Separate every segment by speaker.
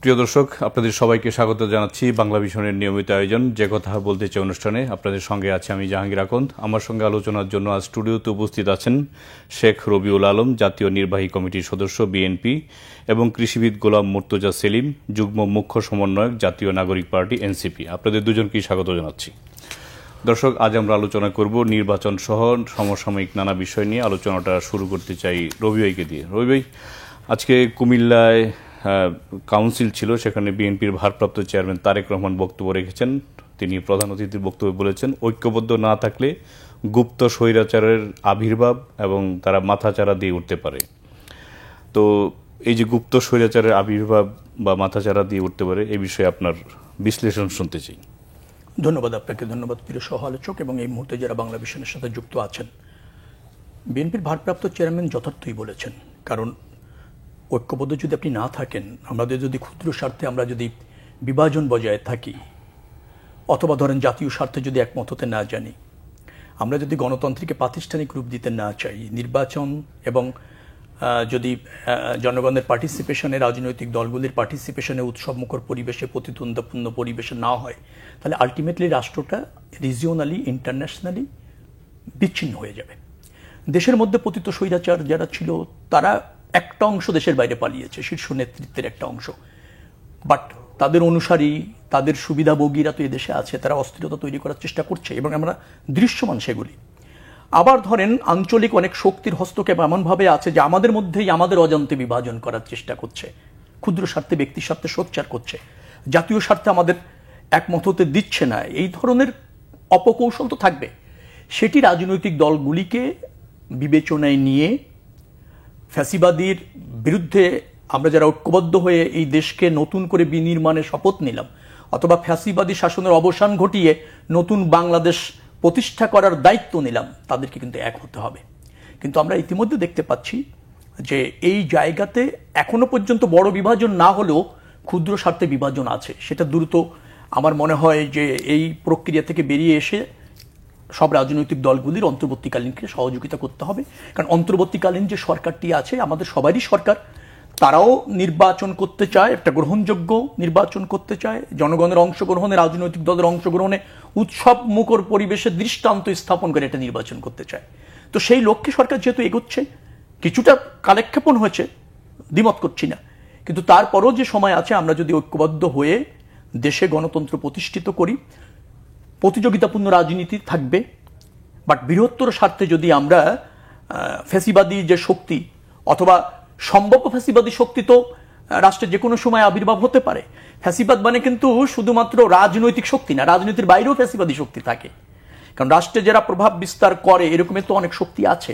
Speaker 1: প্রিয় দর্শক, আপনাদের সবাইকে স্বাগত জানাচ্ছি বাংলা ভিশনের নিয়মিত আয়োজন যে কথা বলতে চাই অনুষ্ঠানে। আপনাদের সঙ্গে আছে আমি জাহাঙ্গীর আকন্দ। আমার সঙ্গে আলোচনার জন্য আজ স্টুডিওতে উপস্থিত আছেন শেখ রবিউল আলম, জাতীয় নির্বাহী কমিটির সদস্য বিএনপি, এবং কৃষিবিদ গোলাম মুর্তজা সেলিম, যুগ্ম মুখ্য সমন্বয়ক, জাতীয় নাগরিক পার্টি এনসিপি। আপনাদের দুজনকেই স্বাগত জানাচ্ছি। দর্শক, আজ আমরা আলোচনা করব নির্বাচন সহ সমসাময়িক নানা বিষয় নিয়ে। আলোচনাটা শুরু করতে চাই রবি ভাইকে দিয়ে। রবি ভাই, আজকে কুমিল্লায় কাউন্সিল ছিল, সেখানে বিএনপির ভারপ্রাপ্ত চেয়ারম্যান তারেক রহমান বক্তব্য রেখেছেন। তিনি প্রধান অতিথির বক্তব্যে বলেছেন, ঐক্যবদ্ধ না থাকলে গুপ্ত স্বৈরাচারের আবির্ভাব এবং তারা মাথাচাড়া দিয়ে উঠতে পারে। তো এই যে গুপ্ত স্বৈরাচারের আবির্ভাব বা মাথাচাড়া দিয়ে উঠতে পারে, এই বিষয়ে আপনার বিশ্লেষণ শুনতে চাই।
Speaker 2: ধন্যবাদ আপনাকে, ধন্যবাদ প্রিয় সহ আলোচক এবং এই মুহূর্তে যারা বাংলা ভিশনের সাথে যুক্ত আছেন। বিএনপির ভারপ্রাপ্ত চেয়ারম্যান যথার্থই বলেছেন, কারণ ঐক্যবদ্ধ যদি আপনি না থাকেন, আমাদের যদি ক্ষুদ্র স্বার্থে আমরা যদি বিভাজন বজায় থাকি, অথবা ধরেন জাতীয় স্বার্থে যদি একমত হতে না জানি, আমরা যদি গণতন্ত্রকে প্রাতিষ্ঠানিক রূপ দিতে না চাই, নির্বাচন এবং যদি জনগণের পার্টিসিপেশনে, রাজনৈতিক দলগুলির পার্টিসিপেশনে উৎসবমুখর পরিবেশে, প্রতিদ্বন্দ্বিপূর্ণ পরিবেশে না হয়, তাহলে আলটিমেটলি রাষ্ট্রটা রিজিওনালি, ইন্টারন্যাশনালি বিচ্ছিন্ন হয়ে যাবে। দেশের মধ্যে পতিত স্বৈরাচার যারা ছিল, তারা একটা অংশ দেশের বাইরে পালিয়েছে, শীর্ষ নেতৃত্বের একটা অংশ, বাট তাদের অনুসারী, তাদের সুবিধাভোগীরা তো এদেশে আছে, তারা অস্থিরতা তৈরি করার চেষ্টা করছে এবং আমরা দৃশ্যমান সেগুলি। আবার ধরেন আঞ্চলিক অনেক শক্তির হস্তক্ষেপ এমনভাবে আছে যে আমাদের মধ্যেই আমাদের অজান্তে বিভাজন করার চেষ্টা করছে, ক্ষুদ্র স্বার্থে, ব্যক্তির স্বার্থে সোচ্চার করছে, জাতীয় স্বার্থে আমাদের একমত হতে দিচ্ছে না। এই ধরনের অপকৌশল তো থাকবে। সেটি রাজনৈতিক দলগুলিকে বিবেচনায় নিয়ে ফ্যাসিবাদীর বিরুদ্ধে আমরা যারা ঐক্যবদ্ধ হয়ে এই দেশকে নতুন করে বিনির্মাণের শপথ নিলাম, অথবা ফ্যাসিবাদী শাসনের অবসান ঘটিয়ে নতুন বাংলাদেশ প্রতিষ্ঠা করার দায়িত্ব নিলাম, তাদেরকে কিন্তু এক হতে হবে। কিন্তু আমরা ইতিমধ্যে দেখতে পাচ্ছি যে এই জায়গাতে এখনো পর্যন্ত বড় বিভাজন না হলেও ক্ষুদ্র স্বার্থে বিভাজন আছে। সেটা দ্রুত আমার মনে হয় যে এই প্রক্রিয়া থেকে বেরিয়ে এসে সব রাজনৈতিক দলগুলির অন্তর্বর্তীকালীনকে সহযোগিতা করতে হবে। কারণ অন্তর্বর্তীকালীন যে সরকারটি আছে, আমাদের সবারই সরকার, তারাও নির্বাচন করতে চায়, একটা গ্রহণযোগ্য নির্বাচন করতে চায়, জনগণের অংশগ্রহণে, রাজনৈতিক দলের অংশগ্রহণে উৎসব মুখর পরিবেশে দৃষ্টান্ত স্থাপন করে এটা নির্বাচন করতে চায়। তো সেই লক্ষ্যে সরকার যেহেতু এগোচ্ছে, কিছুটা কালেক্ষেপণ হয়েছে, দ্বিমত করছি না, কিন্তু তারপরও যে সময় আছে, আমরা যদি ঐক্যবদ্ধ হয়ে দেশে গণতন্ত্র প্রতিষ্ঠিত করি, প্রতিযোগিতাপূর্ণ রাজনীতি থাকবে, বাট বৃহত্তর স্বার্থে যদি আমরা ফ্যাসিবাদী যে শক্তি, অথবা সম্ভাব্য ফ্যাসিবাদী শক্তি তো রাষ্ট্রে যে কোনো সময় আবির্ভাব হতে পারে। ফ্যাসিবাদ মানে কিন্তু শুধুমাত্র রাজনৈতিক শক্তি না, রাজনীতির বাইরেও ফ্যাসিবাদী শক্তি থাকে। কারণ রাষ্ট্রে যারা প্রভাব বিস্তার করে, এরকমের তো অনেক শক্তি আছে।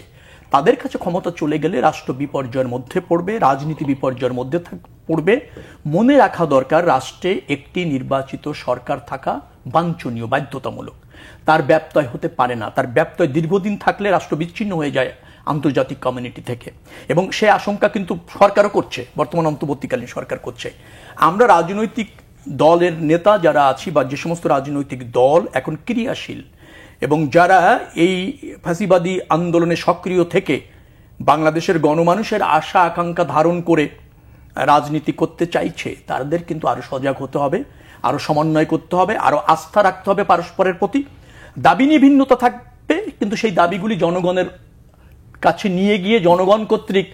Speaker 2: তাদের কাছে ক্ষমতা চলে গেলে রাষ্ট্র বিপর্যয়ের মধ্যে পড়বে, রাজনীতি বিপর্যয়ের মধ্যে পড়বে। মনে রাখা দরকার, রাষ্ট্রে একটি নির্বাচিত সরকার থাকা বাঞ্ছনীয়, বাধ্যতামূলক। তার ব্যত্যয় হতে পারে না। তার ব্যত্যয় দীর্ঘদিন থাকলে রাষ্ট্র বিচ্ছিন্ন হয়ে যায় আন্তর্জাতিক কমিউনিটি থেকে, এবং সে আশঙ্কা কিন্তু সরকারও করছে, বর্তমান অন্তর্বর্তীকালীন সরকার করছে। আমরা রাজনৈতিক দলের নেতা যারা আছি, বা যে সমস্ত রাজনৈতিক দল এখন ক্রিয়াশীল এবং যারা এই ফ্যাসিবাদী আন্দোলনে সক্রিয় থেকে বাংলাদেশের গণমানুষের আশা আকাঙ্ক্ষা ধারণ করে রাজনীতি করতে চাইছে, তাদের কিন্তু আরো সজাগ হতে হবে, আরো সমন্বয় করতে হবে, আরো আস্থা রাখতে হবে পারস্পরের প্রতি। দাবি নিয়ে ভিন্নতা থাকবে, কিন্তু সেই দাবিগুলি জনগণের কাছে নিয়ে গিয়ে জনগণ কর্তৃক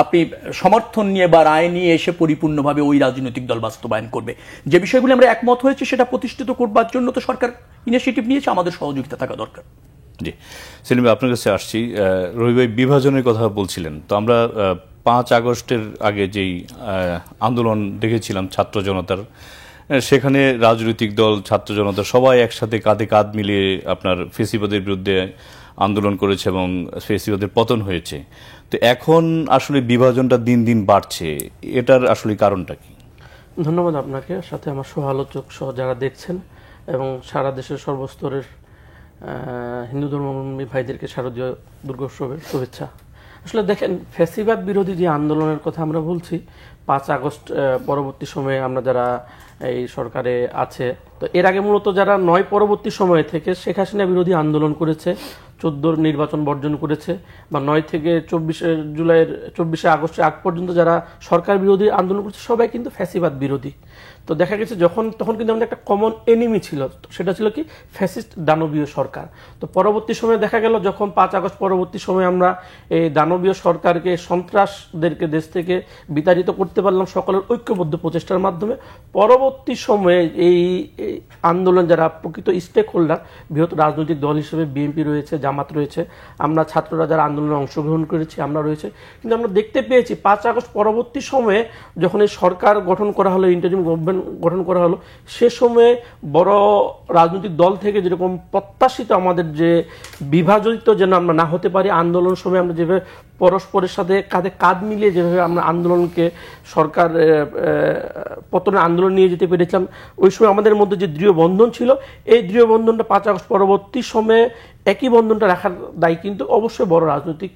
Speaker 2: আপনি সমর্থন নিয়ে বা রায় নিয়ে এসে পরিপূর্ণভাবে ওই রাজনৈতিক দল বাস্তবায়ন করবে। যে বিষয়গুলি আমরা একমত হয়েছে সেটা প্রতিষ্ঠিত করবার জন্য তো সরকার ইনিশিয়েটিভ নিয়েছে, আমাদের সহযোগিতা থাকা দরকার।
Speaker 1: জি সেলিম ভাই, আপনার কাছে আসছি। রবি ভাই বিভাজনের কথা বলছিলেন, তো আমরা 5 আগস্টের আগে যেই আন্দোলন দেখেছিলাম ছাত্র জনতার, সেখানে রাজনৈতিক দল, ছাত্র জনতা সবাই একসাথে কাঁধে কাঁধ মিলিয়ে আপনার ফ্যাসিবাদের বিরুদ্ধে আন্দোলন করেছে এবং ফ্যাসিবাদের পতন হয়েছে। তো এখন আসলে বিভাজনটা দিন দিন বাড়ছে, এটার আসলে কারণটা কি?
Speaker 3: ধন্যবাদ আপনাকে, সাথে আমার সহ আলোচক সহ যারা দেখছেন, এবং সারা দেশের সর্বস্তরের হিন্দু ধর্মাবলম্বী ভাইদেরকে শারদীয় দুর্গোৎসবের শুভেচ্ছা। আসলে দেখেন, ফ্যাসিবাদ বিরোধী যে আন্দোলনের কথা আমরা বলছি, 5 আগস্ট পরবর্তী সময়ে আমরা যারা এই সরকারে আছে, তো এর আগে মূলত যারা 9 পরবর্তী সময়ে থেকে শেখ হাসিনা বিরোধী আন্দোলন করেছে, 2014 নির্বাচন বর্জন করেছে, বা 9 থেকে 24 আগস্টের আগ পর্যন্ত যারা সরকার বিরোধী আন্দোলন করছে সবাই কিন্তু ফ্যাসিবাদ বিরোধী। তো দেখা গেছে তখন কিন্তু আমাদের একটা কমন এনিমি ছিল, সেটা ছিল কি ফ্যাসিস্ট দানবীয় সরকার। তো পরবর্তী সময়ে দেখা গেল যখন 5 আগস্ট পরবর্তী সময়ে আমরা এই দানবীয় সরকারকে, সন্ত্রাসদেরকে দেশ থেকে বিতাড়িত করতে পারলাম সকলের ঐক্যবদ্ধ প্রচেষ্টার মাধ্যমে। পরবর্তী সময়ে এই আন্দোলন যারা প্রকৃত স্টেক হোল্ডার, বৃহৎ রাজনৈতিক দল হিসেবে বিএনপি রয়েছে, জামাত রয়েছে, আমরা ছাত্ররা যারা আন্দোলনে অংশগ্রহণ করেছি আমরা রয়েছে, কিন্তু আমরা দেখতে পেয়েছি 5 আগস্ট পরবর্তী সময়ে যখন এই সরকার গঠন করা হলো, ইন্টারিম গভর্নমেন্ট গঠন করা হলো, সে সময়ে বড় রাজনৈতিক দল থেকে যেরকম প্রত্যাশিত আমাদের যে বিভাজিত যেন আমরা না হতে পারি, আন্দোলন সময় আমরা যেভাবে পরস্পরের সাথে কাঁধে কাঁধ মিলিয়ে যেভাবে আমরা আন্দোলনকে সরকার পতনের আন্দোলন নিয়ে যেতে পেরেছিলাম, ওই সময় আমাদের মধ্যে যে দৃঢ় বন্ধন ছিল, এই দৃঢ় বন্ধনটা 5 আগস্ট পরবর্তী সময়ে একই বন্ধনটা রাখার দায়ী কিন্তু অবশ্যই বড় রাজনৈতিক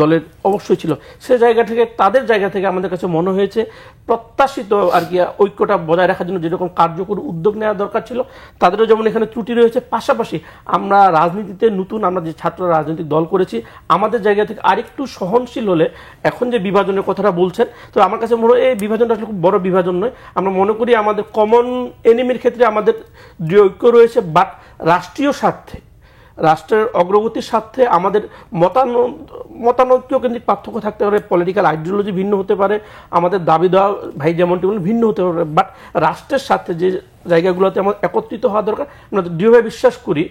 Speaker 3: দলের অবশ্যই ছিল। সে জায়গা থেকে, তাদের জায়গা থেকে আমাদের কাছে মনে হয়েছে প্রত্যাশিত আর কি ঐক্যটা বজায় রাখার জন্য যেরকম কার্যকর উদ্যোগ নেওয়া দরকার ছিল, তাদেরও যেমন এখানে ত্রুটি রয়েছে। পাশাপাশি আমরা রাজনীতিতে নতুন, আমরা যে ছাত্র রাজনৈতিক দল করেছি, আমাদের জায়গা থেকে আরেকটু সহনশীল হলে এখন যে বিভাজনের কথাটা বলছেন, তো আমার কাছে মনে হয় এই বিভাজনটা আসলে খুব বড় বিভাজন নয়। আমরা মনে করি আমাদের কমন এনিমির ক্ষেত্রে আমাদের দৃঢ় ঐক্য রয়েছে, বাট রাষ্ট্রীয় স্বার্থে, রাষ্ট্রের অগ্রগতির স্বার্থে আমাদের মতানৈক্য কেন্দ্রিক পার্থক্য থাকতে পারে, পলিটিক্যাল আইডিওলজি ভিন্ন হতে পারে, আমাদের দাবি দেওয়া ভাই যেমনটি বলেন ভিন্ন হতে পারে, বাট রাষ্ট্রের স্বার্থে যে জায়গাগুলোতে আমাদের একত্রিত হওয়া দরকার, আমরা দৃঢ়ভাবে বিশ্বাস করি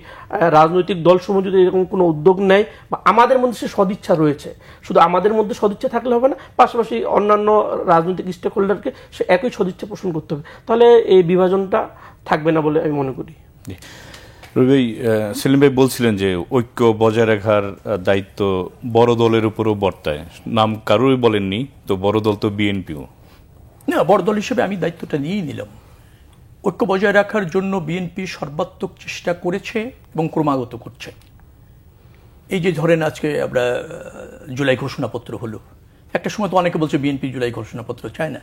Speaker 3: রাজনৈতিক দলসমূহ যদি এরকম কোনো উদ্যোগ নেয় বা আমাদের মধ্যে সে সদিচ্ছা রয়েছে, শুধু আমাদের মধ্যে সদিচ্ছা থাকলে হবে না, পাশাপাশি অন্যান্য রাজনৈতিক স্টেক হোল্ডারকে সে একই সদিচ্ছা পোষণ করতে হবে, তাহলে এই বিভাজনটা থাকবে না বলে আমি মনে করি।
Speaker 1: রবি ভাই, সেলিম ভাই বলছিলেন যে ঐক্য বজায় রাখার দায়িত্ব বড় দলের উপরও বর্তায়, নাম কারোরই বলেননি, তো বড় দল তো বিএনপিও
Speaker 2: না, বড় দল হিসেবে আমি দায়িত্বটা নিয়েই নিলাম। ঐক্য বজায় রাখার জন্য বিএনপি সর্বাত্মক চেষ্টা করেছে এবং ক্রমাগত করছে। এই যে ধরেন আজকে আমরা জুলাই ঘোষণাপত্র হলো, একটা সময় তো অনেকে বলছে বিএনপি জুলাই ঘোষণাপত্র চায় না,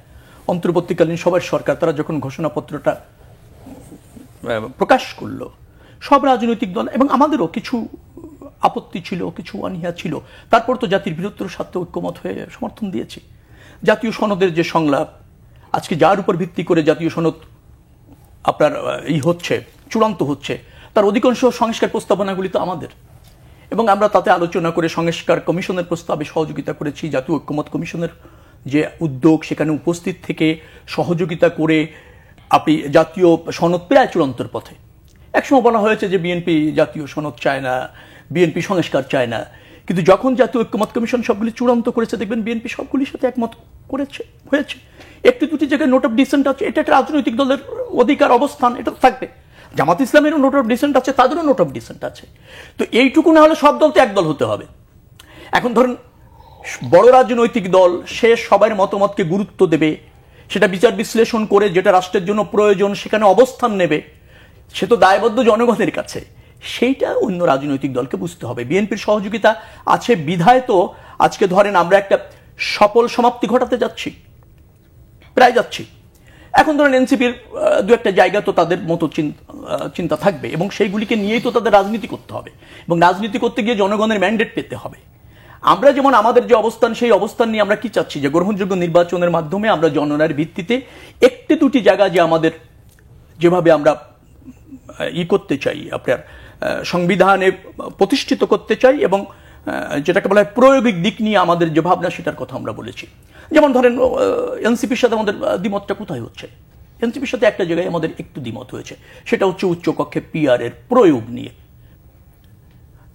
Speaker 2: অন্তর্বর্তীকালীন সবার সরকার তারা যখন ঘোষণাপত্রটা প্রকাশ করলো, সব রাজনৈতিক দল এবং আমাদেরও কিছু আপত্তি ছিল, কিছু অনীহা ছিল, তারপর তো জাতির বৃহত্তর স্বার্থে ঐক্যমত হয়ে সমর্থন দিয়েছি। জাতীয় সনদের যে সংলাপ, আজকে যার উপর ভিত্তি করে জাতীয় সনদ আপনার হচ্ছে, চূড়ান্ত হচ্ছে, তার অধিকাংশ সংস্কার প্রস্তাবনাগুলি তো আমাদের, এবং আমরা তাতে আলোচনা করে সংস্কার কমিশনের প্রস্তাবে সহযোগিতা করেছি। জাতীয় ঐক্যমত কমিশনের যে উদ্যোগ, সেখানে উপস্থিত থেকে সহযোগিতা করে আপনি জাতীয় সনদ প্রায় চূড়ান্তর পথে। একসময় বলা হয়েছে যে বিএনপি জাতীয় সনদ চায় না, বিএনপি সংস্কার চায় না, কিন্তু যখন জাতীয় ঐক্যমত কমিশন সবগুলি চূড়ান্ত করেছে, দেখবেন বিএনপি সবগুলির সাথে একমত হয়েছে। একটি দুটি জায়গায় নোট অফ ডিসেন্ট আছে, এটা একটা রাজনৈতিক দলের অধিকার, অবস্থান, এটা থাকবে। জামাত ইসলামেরও নোট অফ ডিসেন্ট আছে, তাদেরও নোট অফ ডিসেন্ট আছে। তো এইটুকু না হলে সব দল তো এক দল হতে হবে। এখন ধরুন বড় রাজনৈতিক দল, সে সবার মতামতকে গুরুত্ব দেবে, সেটা বিচার বিশ্লেষণ করে যেটা রাষ্ট্রের জন্য প্রয়োজন সেখানে অবস্থান নেবে, সে তো দায়বদ্ধ জনগণের কাছে, সেইটা অন্য রাজনৈতিক দলকে বুঝতে হবে। বিএনপির সহযোগিতা আছে বিধায় তো আজকে ধরেন আমরা একটা সফল সমাপ্তি ঘটাতে যাচ্ছি, প্রায় যাচ্ছি। এখন ধরেন এনসিপির দু একটা জায়গা তো তাদের মতো চিন্তা থাকবে, এবং সেইগুলিকে নিয়েই তো তাদের রাজনীতি করতে হবে, এবং রাজনীতি করতে গিয়ে জনগণের ম্যান্ডেট পেতে হবে। আমরা যেমন আমাদের যে অবস্থান, সেই অবস্থান নিয়ে আমরা কি চাচ্ছি, যে গ্রহণযোগ্য নির্বাচনের মাধ্যমে আমরা জনগণের ভিত্তিতে একটি দুটি জায়গা যে আমাদের যেভাবে আমরা করতে চাই, আপনার সংবিধানে প্রতিষ্ঠিত করতে চাই, এবং যেটাকে বলা হয় প্রয়োগিক দিক নিয়ে আমাদের যে ভাবনা, সেটার কথা আমরা বলেছি। যেমন ধরেন এনসিপির সাথে আমাদের দ্বিমতটা কোথায় হচ্ছে, এনসিপির সাথে একটা জায়গায় আমাদের একটু দ্বিমত হয়েছে, সেটা হচ্ছে উচ্চকক্ষে পিআর এর প্রয়োগ নিয়ে।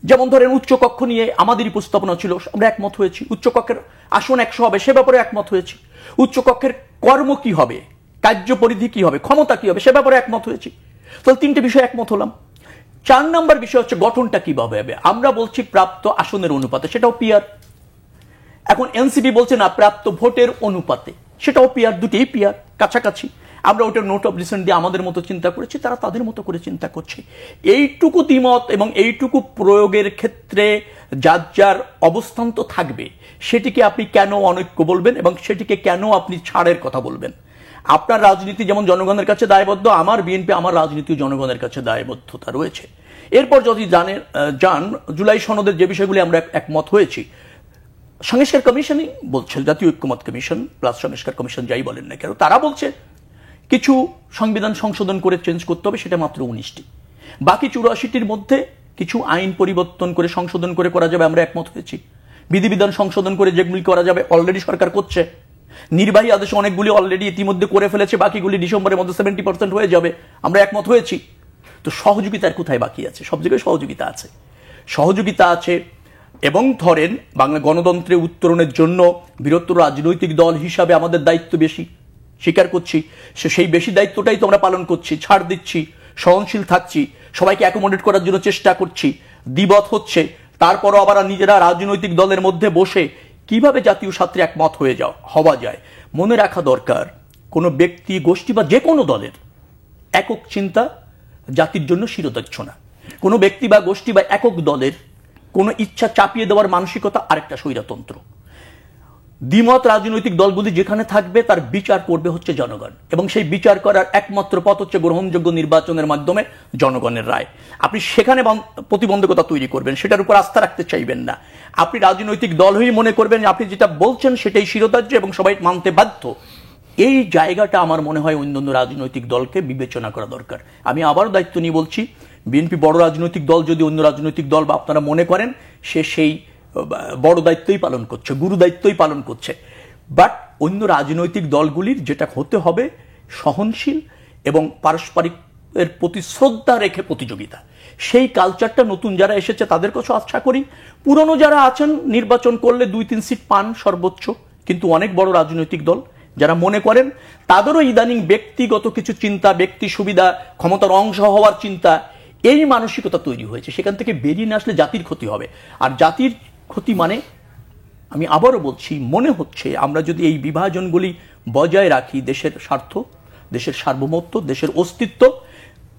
Speaker 2: যেমন ধরেন উচ্চকক্ষ নিয়ে আমাদেরই প্রস্তাবনা ছিল, আমরা একমত হয়েছি। উচ্চকক্ষের আসন 100 হবে, সে ব্যাপারে একমত হয়েছি। উচ্চকক্ষের কর্ম কি হবে, কার্য পরিধি কি হবে, ক্ষমতা কি হবে, সে ব্যাপারে একমত হয়েছি। তাহলে 3টে বিষয় একমত হলাম। 4 নম্বর বিষয় হচ্ছে গঠনটা কিভাবে হবে। আমরা বলছি প্রাপ্ত আসনের অনুপাতে, সেটাও পিআর। এখন এনসিপি বলছে না, প্রাপ্ত ভোটের অনুপাতে, সেটাও পিআর। দুটোই পিআর, কাছাকাছি। আমরা ওটা নোট অফ ডিসেন্ট দিয়ে আমাদের মতো চিন্তা করেছি, তারা তাদের মতো করে চিন্তা করছে। এইটুকু দ্বিমত এবং এইটুকু প্রয়োগের ক্ষেত্রে যার যার অবস্থান তো থাকবে, সেটিকে আপনি কেন অনৈক্য বলবেন এবং সেটিকে কেন আপনি ছাড়ের কথা বলবেন? আপনার রাজনীতি যেমন জনগণের কাছে দায়বদ্ধ, আমার বিএনপি আমার রাজনীতি জনগণের কাছে দায়বদ্ধতা রয়েছে। এরপর যদি যান জুলাই সনদের যে বিষয়গুলি আমরা একমত হয়েছি, সংস্কার কমিশনই বলছে, জাতীয় ঐক্যমত কমিশন প্লাস সংস্কার কমিশন যাই বলেন না কেন, তারা বলছে কিছু সংবিধান সংশোধন করে চেঞ্জ করতে হবে, সেটা মাত্র 19টি। বাকি 84টির মধ্যে কিছু আইন পরিবর্তন করে সংশোধন করে করা যাবে, আমরা একমত হয়েছি। বিধিবিধান সংশোধন করে যেগুলি করা যাবে অলরেডি সরকার করছে। নির্বাহী আদেশ অনেকগুলি অলরেডি ইতিমধ্যে করে ফেলেছে, বাকিগুলি ডিসেম্বরের মধ্যে 70% হয়ে যাবে, আমরা একমত হয়েছি। তো সহযোগিতার কোথায় বাকি আছে? সব জায়গায় সহযোগিতা আছে, সহযোগিতা আছে। এবং ধরেন বাংলা গণতন্ত্রে উত্তরণের জন্য বৃহত্তর রাজনৈতিক দল হিসাবে আমাদের দায়িত্ব বেশি, স্বীকার করছি। সেই বেশি দায়িত্বটাই তো আমরা পালন করছি, ছাড় দিচ্ছি, সহনশীল থাকছি, সবাইকে অ্যাকোমোডেট করার জন্য চেষ্টা করছি, দ্বিমত হচ্ছে, তারপরও আবার নিজেরা রাজনৈতিক দলের মধ্যে বসে কিভাবে জাতীয় স্বার্থে একমত হওয়া যায়। মনে রাখা দরকার, কোনো ব্যক্তি গোষ্ঠী বা যে কোনো দলের একক চিন্তা জাতির জন্য শিরোধার্য না। কোনো ব্যক্তি বা গোষ্ঠী বা একক দলের কোনো ইচ্ছা চাপিয়ে দেওয়ার মানসিকতা আরেকটা স্বৈরতন্ত্র। দ্বিমত রাজনৈতিক দলগুলি যেখানে থাকবে তার বিচার করবে হচ্ছে জনগণ, এবং সেই বিচার করার একমাত্র পথ হচ্ছে গ্রহণযোগ্য নির্বাচনের মাধ্যমে জনগণের রায়। আপনি সেখানে প্রতিবন্ধকতা তৈরি করবেন, সেটার উপর আস্থা রাখতে চাইবেন না। আপনি রাজনৈতিক দল হয়েই মনে করবেন আপনি যেটা বলছেন সেটাই শিরোধার্য এবং সবাই মানতে বাধ্য। এই জায়গাটা আমার মনে হয় অন্যান্য রাজনৈতিক দলকে বিবেচনা করা দরকার। আমি আবারও দায়িত্ব নিয়ে বলছি, বিএনপি বড় রাজনৈতিক দল, যদি অন্য রাজনৈতিক দল বা আপনারা মনে করেন সে সেই বড় দায়িত্বই পালন করছে, গুরু দায়িত্বই পালন করছে, বাট অন্য রাজনৈতিক দলগুলির যেটা হতে হবে সহনশীল এবং পারস্পরিকের প্রতি শ্রদ্ধা রেখে প্রতিযোগিতা। সেই কালচারটা নতুন যারা এসেছে তাদের কাছে আশা করি, পুরনো যারা আছেন নির্বাচন করলে 2-3 সিট পান সর্বোচ্চ, কিন্তু অনেক বড় রাজনৈতিক দল যারা মনে করেন তাদেরও ইদানিং ব্যক্তিগত কিছু চিন্তা, ব্যক্তি সুবিধা, ক্ষমতার অংশ হওয়ার চিন্তা, এই মানসিকতা তৈরি হয়েছে। সেখান থেকে বেরিয়ে না আসলে জাতির ক্ষতি হবে। আর জাতির ক্ষতি মানে, আমি আবারও বলছি, মনে হচ্ছে আমরা যদি এই বিভাজনগুলি বজায় রাখি, দেশের স্বার্থ, দেশের সার্বভৌমত্ব, দেশের অস্তিত্ব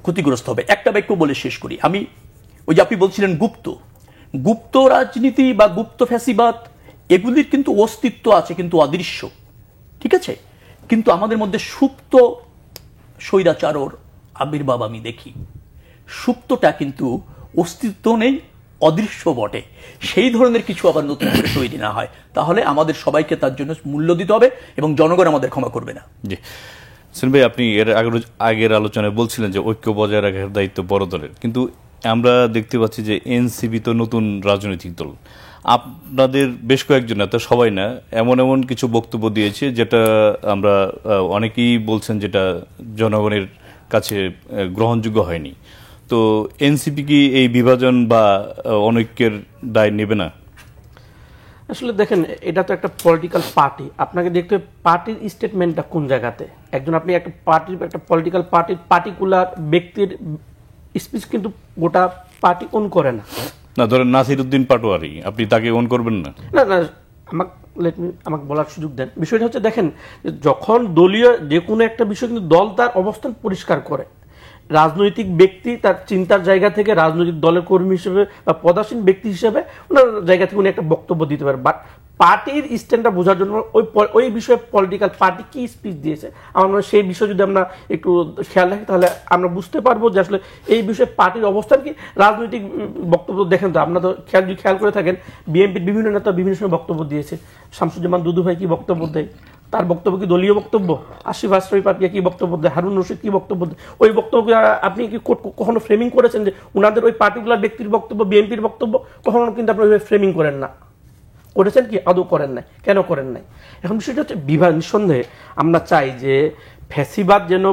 Speaker 2: ক্ষতিগ্রস্ত হবে। একটা বাক্য বলে শেষ করি। আমি ওই যে আপনি বলছিলেন গুপ্ত রাজনীতি বা গুপ্ত ফ্যাসিবাদ, এগুলির কিন্তু অস্তিত্ব আছে কিন্তু অদৃশ্য, ঠিক আছে? কিন্তু আমাদের মধ্যে সুপ্ত স্বৈরাচারর আবির্ভাব আমি দেখি। সুপ্তটা কিন্তু অস্তিত্ব নেই, অদৃশ্য বটে। সেই ধরনের কিছু আবার নতুন করে তৈরি না হয়, তাহলে আমাদের সবাইকে তার জন্য মূল্য দিতে হবে এবং জনগণ আমাদের ক্ষমা করবে না।
Speaker 1: জি সেলিম ভাই, আপনি এর আগের আলোচনায় বলছিলেন যে ঐক্য বজায় রাখার দায়িত্ব বড় দলের, কিন্তু আমরা দেখতে পাচ্ছি যে এনসিপি তো নতুন রাজনৈতিক দল, আপনাদের বেশ কয়েকজন, এত সবাই না, এমন কিছু বক্তব্য দিয়েছে যেটা আমরা অনেকেই বলছেন যেটা জনগণের কাছে গ্রহণযোগ্য হয়নি। তো এনসিপি কি এই বিভাজন বা অনৈক্যের দায় নেবে না?
Speaker 3: আসলে দেখেন, এটা তো একটা পলিটিক্যাল পার্টি, আপনাকে দেখতে হবে পার্টির স্টেটমেন্টটা কোন জায়গাতে। আপনি একটা পার্টির, একটা পলিটিক্যাল পার্টির পার্টিকুলার ব্যক্তির স্পিচ কিন্তু গোটা পার্টি ওন করে না।
Speaker 1: না, ধরেন নাসির উদ্দিন পাটোয়ারি, আপনি তাকে ওন করবেন না?
Speaker 3: না, আমাকে বলার সুযোগ দেন। বিষয়টা হচ্ছে, দেখেন, যখন দলীয় যে কোনো একটা বিষয় কিন্তু দল তার অবস্থান পরিষ্কার করে, রাজনৈতিক ব্যক্তি তার চিন্তার জায়গা থেকে রাজনৈতিক দলের কর্মী হিসেবে বা পদাসীন ব্যক্তি হিসেবে ওনার জায়গা থেকে উনি একটা বক্তব্য দিতে পারে। বাট পার্টির স্ট্যান্ডটা বোঝার জন্য ওই বিষয়ে পলিটিক্যাল পার্টি কি স্পিচ দিয়েছে, আমার মনে হয় সেই বিষয়ে যদি আমরা একটু খেয়াল রাখি তাহলে আমরা বুঝতে পারবো যে আসলে এই বিষয়ে পার্টির অবস্থান কি। রাজনৈতিক বক্তব্য দেখেন তো, আপনারা তো খেয়াল করে থাকেন, বিএনপির বিভিন্ন নেতা বিভিন্ন সময় বক্তব্য দিয়েছে। শামসুজ্জামান দুদু ভাই কি বক্তব্য দেয়, তার বক্তব্য কি দলীয় বক্তব্য? আসিফ আশরাফি পাপিয়া কি বক্তব্য দেয়? হারুন রশিদ কি বক্তব্য দেয়? ওই বক্তব্য আপনি কি কখনো ফ্রেমিং করেছেন যে ওনাদের ওই পার্টিকুলার ব্যক্তির বক্তব্য বিএনপির বক্তব্য? কখনো কিন্তু আপনি ওইভাবে ফ্রেমিং করেন না। করেছেন কি? আদৌ করেন নাই। কেন করেন নাই? এখন বিষয়টা হচ্ছে নিঃসন্দেহে আমরা চাই যে ফ্যাসিবাদ যেন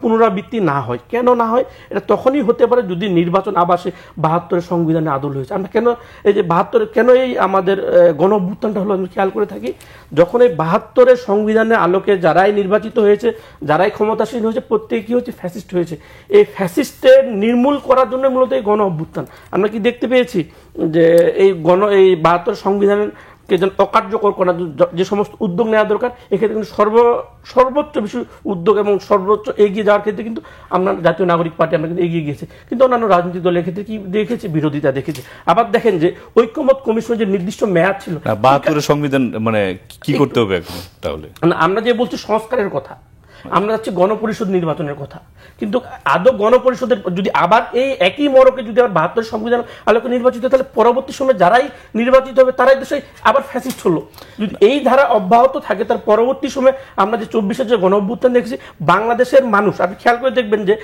Speaker 3: পুনরাবৃত্তি না হয়। কেন না হয়? এটা তখনই হতে পারে যদি নির্বাচন আবার সে 72-এর সংবিধানে আদল হয়েছে। আমরা কেন এই যে 72 কেন এই আমাদের গণ অভ্যুত্থানটা হলো, আমি খেয়াল করে থাকি, যখন এই 72-এর সংবিধানের আলোকে যারাই নির্বাচিত হয়েছে, যারাই ক্ষমতাসীন হয়েছে, প্রত্যেকে কি হচ্ছে? ফ্যাসিস্ট হয়েছে। এই ফ্যাসিস্টের নির্মূল করার জন্য মূলত এই গণ অভ্যুত্থান। আমরা কি দেখতে পেয়েছি যে এই 72 সংবিধানের কে যেন অকার্যকর করার যে সমস্ত উদ্যোগ নেওয়া দরকার, এক্ষেত্রে কিন্তু সর্বোচ্চ বিষয় উদ্যোগ এবং সর্বোচ্চ এগিয়ে যাওয়ার ক্ষেত্রে কিন্তু আমরা জাতীয় নাগরিক পার্টি আমরা কিন্তু এগিয়ে গিয়েছি। কিন্তু অন্যান্য রাজনৈতিক দলের ক্ষেত্রে কি দেখেছি? বিরোধিতা দেখেছি। আবার দেখেন যে ঐক্যমত কমিশনের যে নির্দিষ্ট মেয়াদ ছিল,
Speaker 1: 72 সংবিধান মানে কি করতে হবে এখন তাহলে?
Speaker 3: আমরা যে বলছি সংস্কারের কথা, আমরা যাচ্ছি গণপরিষদ নির্বাচনের কথা, কিন্তু আদৌ গণপরিষদের যদি আবার এই একই মরকে যদি আবার 72 সংবিধান আলোকে নির্বাচিত হয়, তাহলে পরবর্তী সময় যারাই নির্বাচিত হবে তারাই দেশে আবার ফ্যাসিস্ট হলো। যদি এই ধারা অব্যাহত থাকে, তার পরবর্তী সময় আমরা যে 24-এর যে গণঅভ্যুত্থান দেখেছি, বাংলাদেশের মানুষ, আপনি খেয়াল করে দেখবেন যে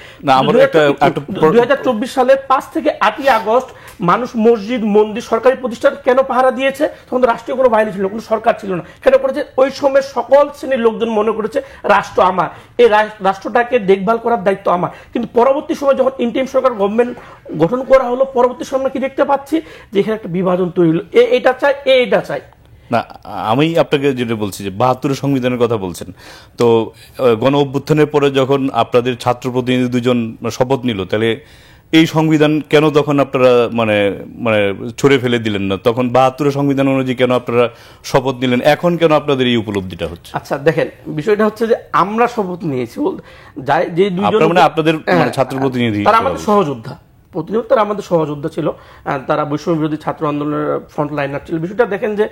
Speaker 3: 2024 সালের 5 থেকে 8ই আগস্ট মানুষ মসজিদ, মন্দির, সরকারি প্রতিষ্ঠান কেন পাহারা দিয়েছে? তখন রাষ্ট্রীয় কোনো বাহিনী ছিল না, কোনো সরকার ছিল না। কেন করেছে? ওই সময় সকল শ্রেণীর লোকজন মনে করেছে রাষ্ট্র আমার, এই রাষ্ট্রটাকে দেখভাল করার দায়িত্ব আমার। কিন্তু পরবর্তী সময় যখন ইন্টারিম সরকার গভর্নমেন্ট গঠন করা হলো, পরবর্তী সময় আমরা কি দেখতে পাচ্ছি? যে এখানে একটা বিভাজন তৈরি হলো, এটা চাই, এটা চাই
Speaker 1: না। আমি আপনাকে যেটা বলছি যে 72 সংবিধানের কথা বলছেন, তো গণ অভ্যুত্থানের পরে যখন আপনাদের ছাত্র প্রতিনিধি 2জন শপথ নিল, তাহলে এই সংবিধান কেন তখন আপনারা মানে মানে ছড়ে ফেলে দিলেন না? তখন 72 সংবিধান অনুযায়ী কেন আপনারা শপথ নিলেন? এখন কেন আপনাদের এই উপলব্ধিটা হচ্ছে?
Speaker 3: আচ্ছা দেখেন, বিষয়টা হচ্ছে যে আমরা শপথ নিয়েছি, যে 2জন
Speaker 1: মানে আপনাদের ছাত্র প্রতিনিধি,
Speaker 3: তারা আমাদের সহযোদ্ধা, প্রতিনিয়ত তারা আমাদের সহযোদ্ধা ছিল, তারা বৈষম্য বিরোধী ছাত্র আন্দোলনের ফ্রন্ট লাইনার ছিল। বিষয়টা দেখেন যে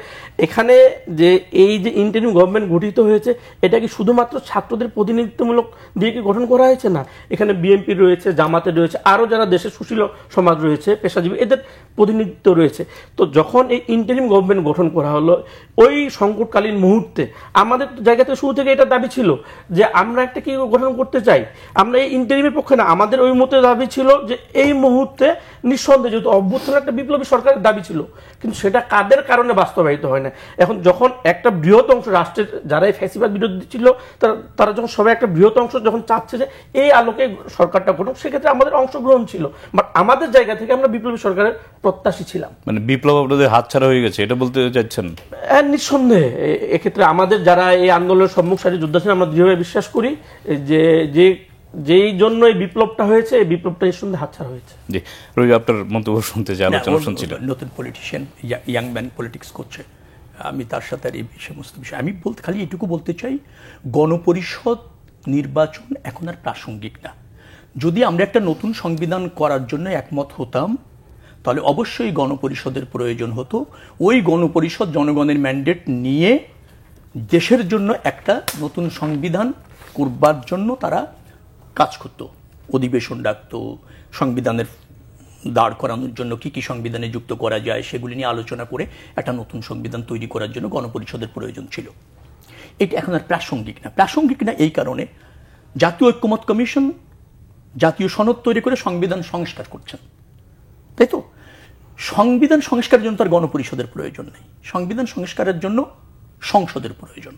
Speaker 3: এখানে যে এই যে ইন্টারিম গভর্নমেন্ট গঠিত হয়েছে, এটা কি শুধুমাত্র ছাত্রদের প্রতিনিধিত্বমূলক দিয়ে কি গঠন করা হয়েছে? না, এখানে বিএনপি রয়েছে, জামাতে রয়েছে, আরও যারা দেশের সুশীল সমাজ রয়েছে, পেশাজীবী, এদের প্রতিনিধিত্ব রয়েছে। তো যখন এই ইন্টারিম গভর্নমেন্ট গঠন করা হলো, ওই সংকটকালীন মুহূর্তে আমাদের জায়গা থেকে শুরু থেকে এটা দাবি ছিল যে আমরা একটা কি গঠন করতে চাই, আমরা এই ইন্টারিমের পক্ষে না, আমাদের ওই মতে দাবি ছিল যে এই মুহূর্তে নিঃসন্দেহে, যেহেতু অভ্যুত্থান একটা বিপ্লবী সরকারের দাবি ছিল, কিন্তু সেটা কাদের কারণে বাস্তবায়িত হয় না। এখন যখন একটা বৃহৎ অংশ রাষ্ট্রের যারা এই ফ্যাসিবাদ বিরোধী ছিল, তারা যখন সবাই একটা বৃহৎ অংশ যখন চাচ্ছে যে এই আলোকে সরকারটা গঠন, সেক্ষেত্রে আমাদের অংশগ্রহণ ছিল, বাট আমাদের জায়গা থেকে আমরা বিপ্লবী সরকারের প্রত্যাশী ছিলাম।
Speaker 1: মানে বিপ্লব আপনাদের হাতছাড়া হয়ে গেছে, এটা বলতে চাচ্ছেন?
Speaker 3: নিঃসন্দেহে এক্ষেত্রে আমাদের যারা এই আন্দোলনের সম্মুখ সারি যোদ্ধা ছিলেন, আমরা দৃঢ়ভাবে বিশ্বাস করি যে যেই জন্য এই বিপ্লবটা হয়েছে, এই বিপ্লবটা নিঃসন্দেহে হাতছাড়া হয়েছে।
Speaker 1: জি, রবি আপনার মন্তব্য শুনতে চাই, আলোচনা শুনছিলেন।
Speaker 2: নতুন পলিটিশিয়ান, ইয়াং ম্যান পলিটিক্স করছে, আমি তার সাথে আর এই সমস্ত বিষয় আমি খালি এটুকু বলতে চাই, গণপরিষদ নির্বাচন এখন আর প্রাসঙ্গিক না। যদি আমরা একটা নতুন সংবিধান করার জন্য একমত হতাম, তাহলে অবশ্যই গণপরিষদের প্রয়োজন হতো। ওই গণপরিষদ জনগণের ম্যান্ডেট নিয়ে দেশের জন্য একটা নতুন সংবিধান করবার জন্য তারা কাজ করত, অধিবেশন ডাকত, সংবিধানের দাঁড় করানোর জন্য কি কি সংবিধানে যুক্ত করা যায় সেগুলি নিয়ে আলোচনা করে একটা নতুন সংবিধান তৈরি করার জন্য গণপরিষদের প্রয়োজন ছিল। এটা এখন আর প্রাসঙ্গিক না। প্রাসঙ্গিক না এই কারণে, জাতীয় ঐক্যমত কমিশন জাতীয় সনদ তৈরি করে সংবিধান সংস্কার করছেন, তাই তো? সংবিধান সংস্কারের জন্য তার গণপরিষদের প্রয়োজন নেই, সংবিধান সংস্কারের জন্য সংসদের প্রয়োজন।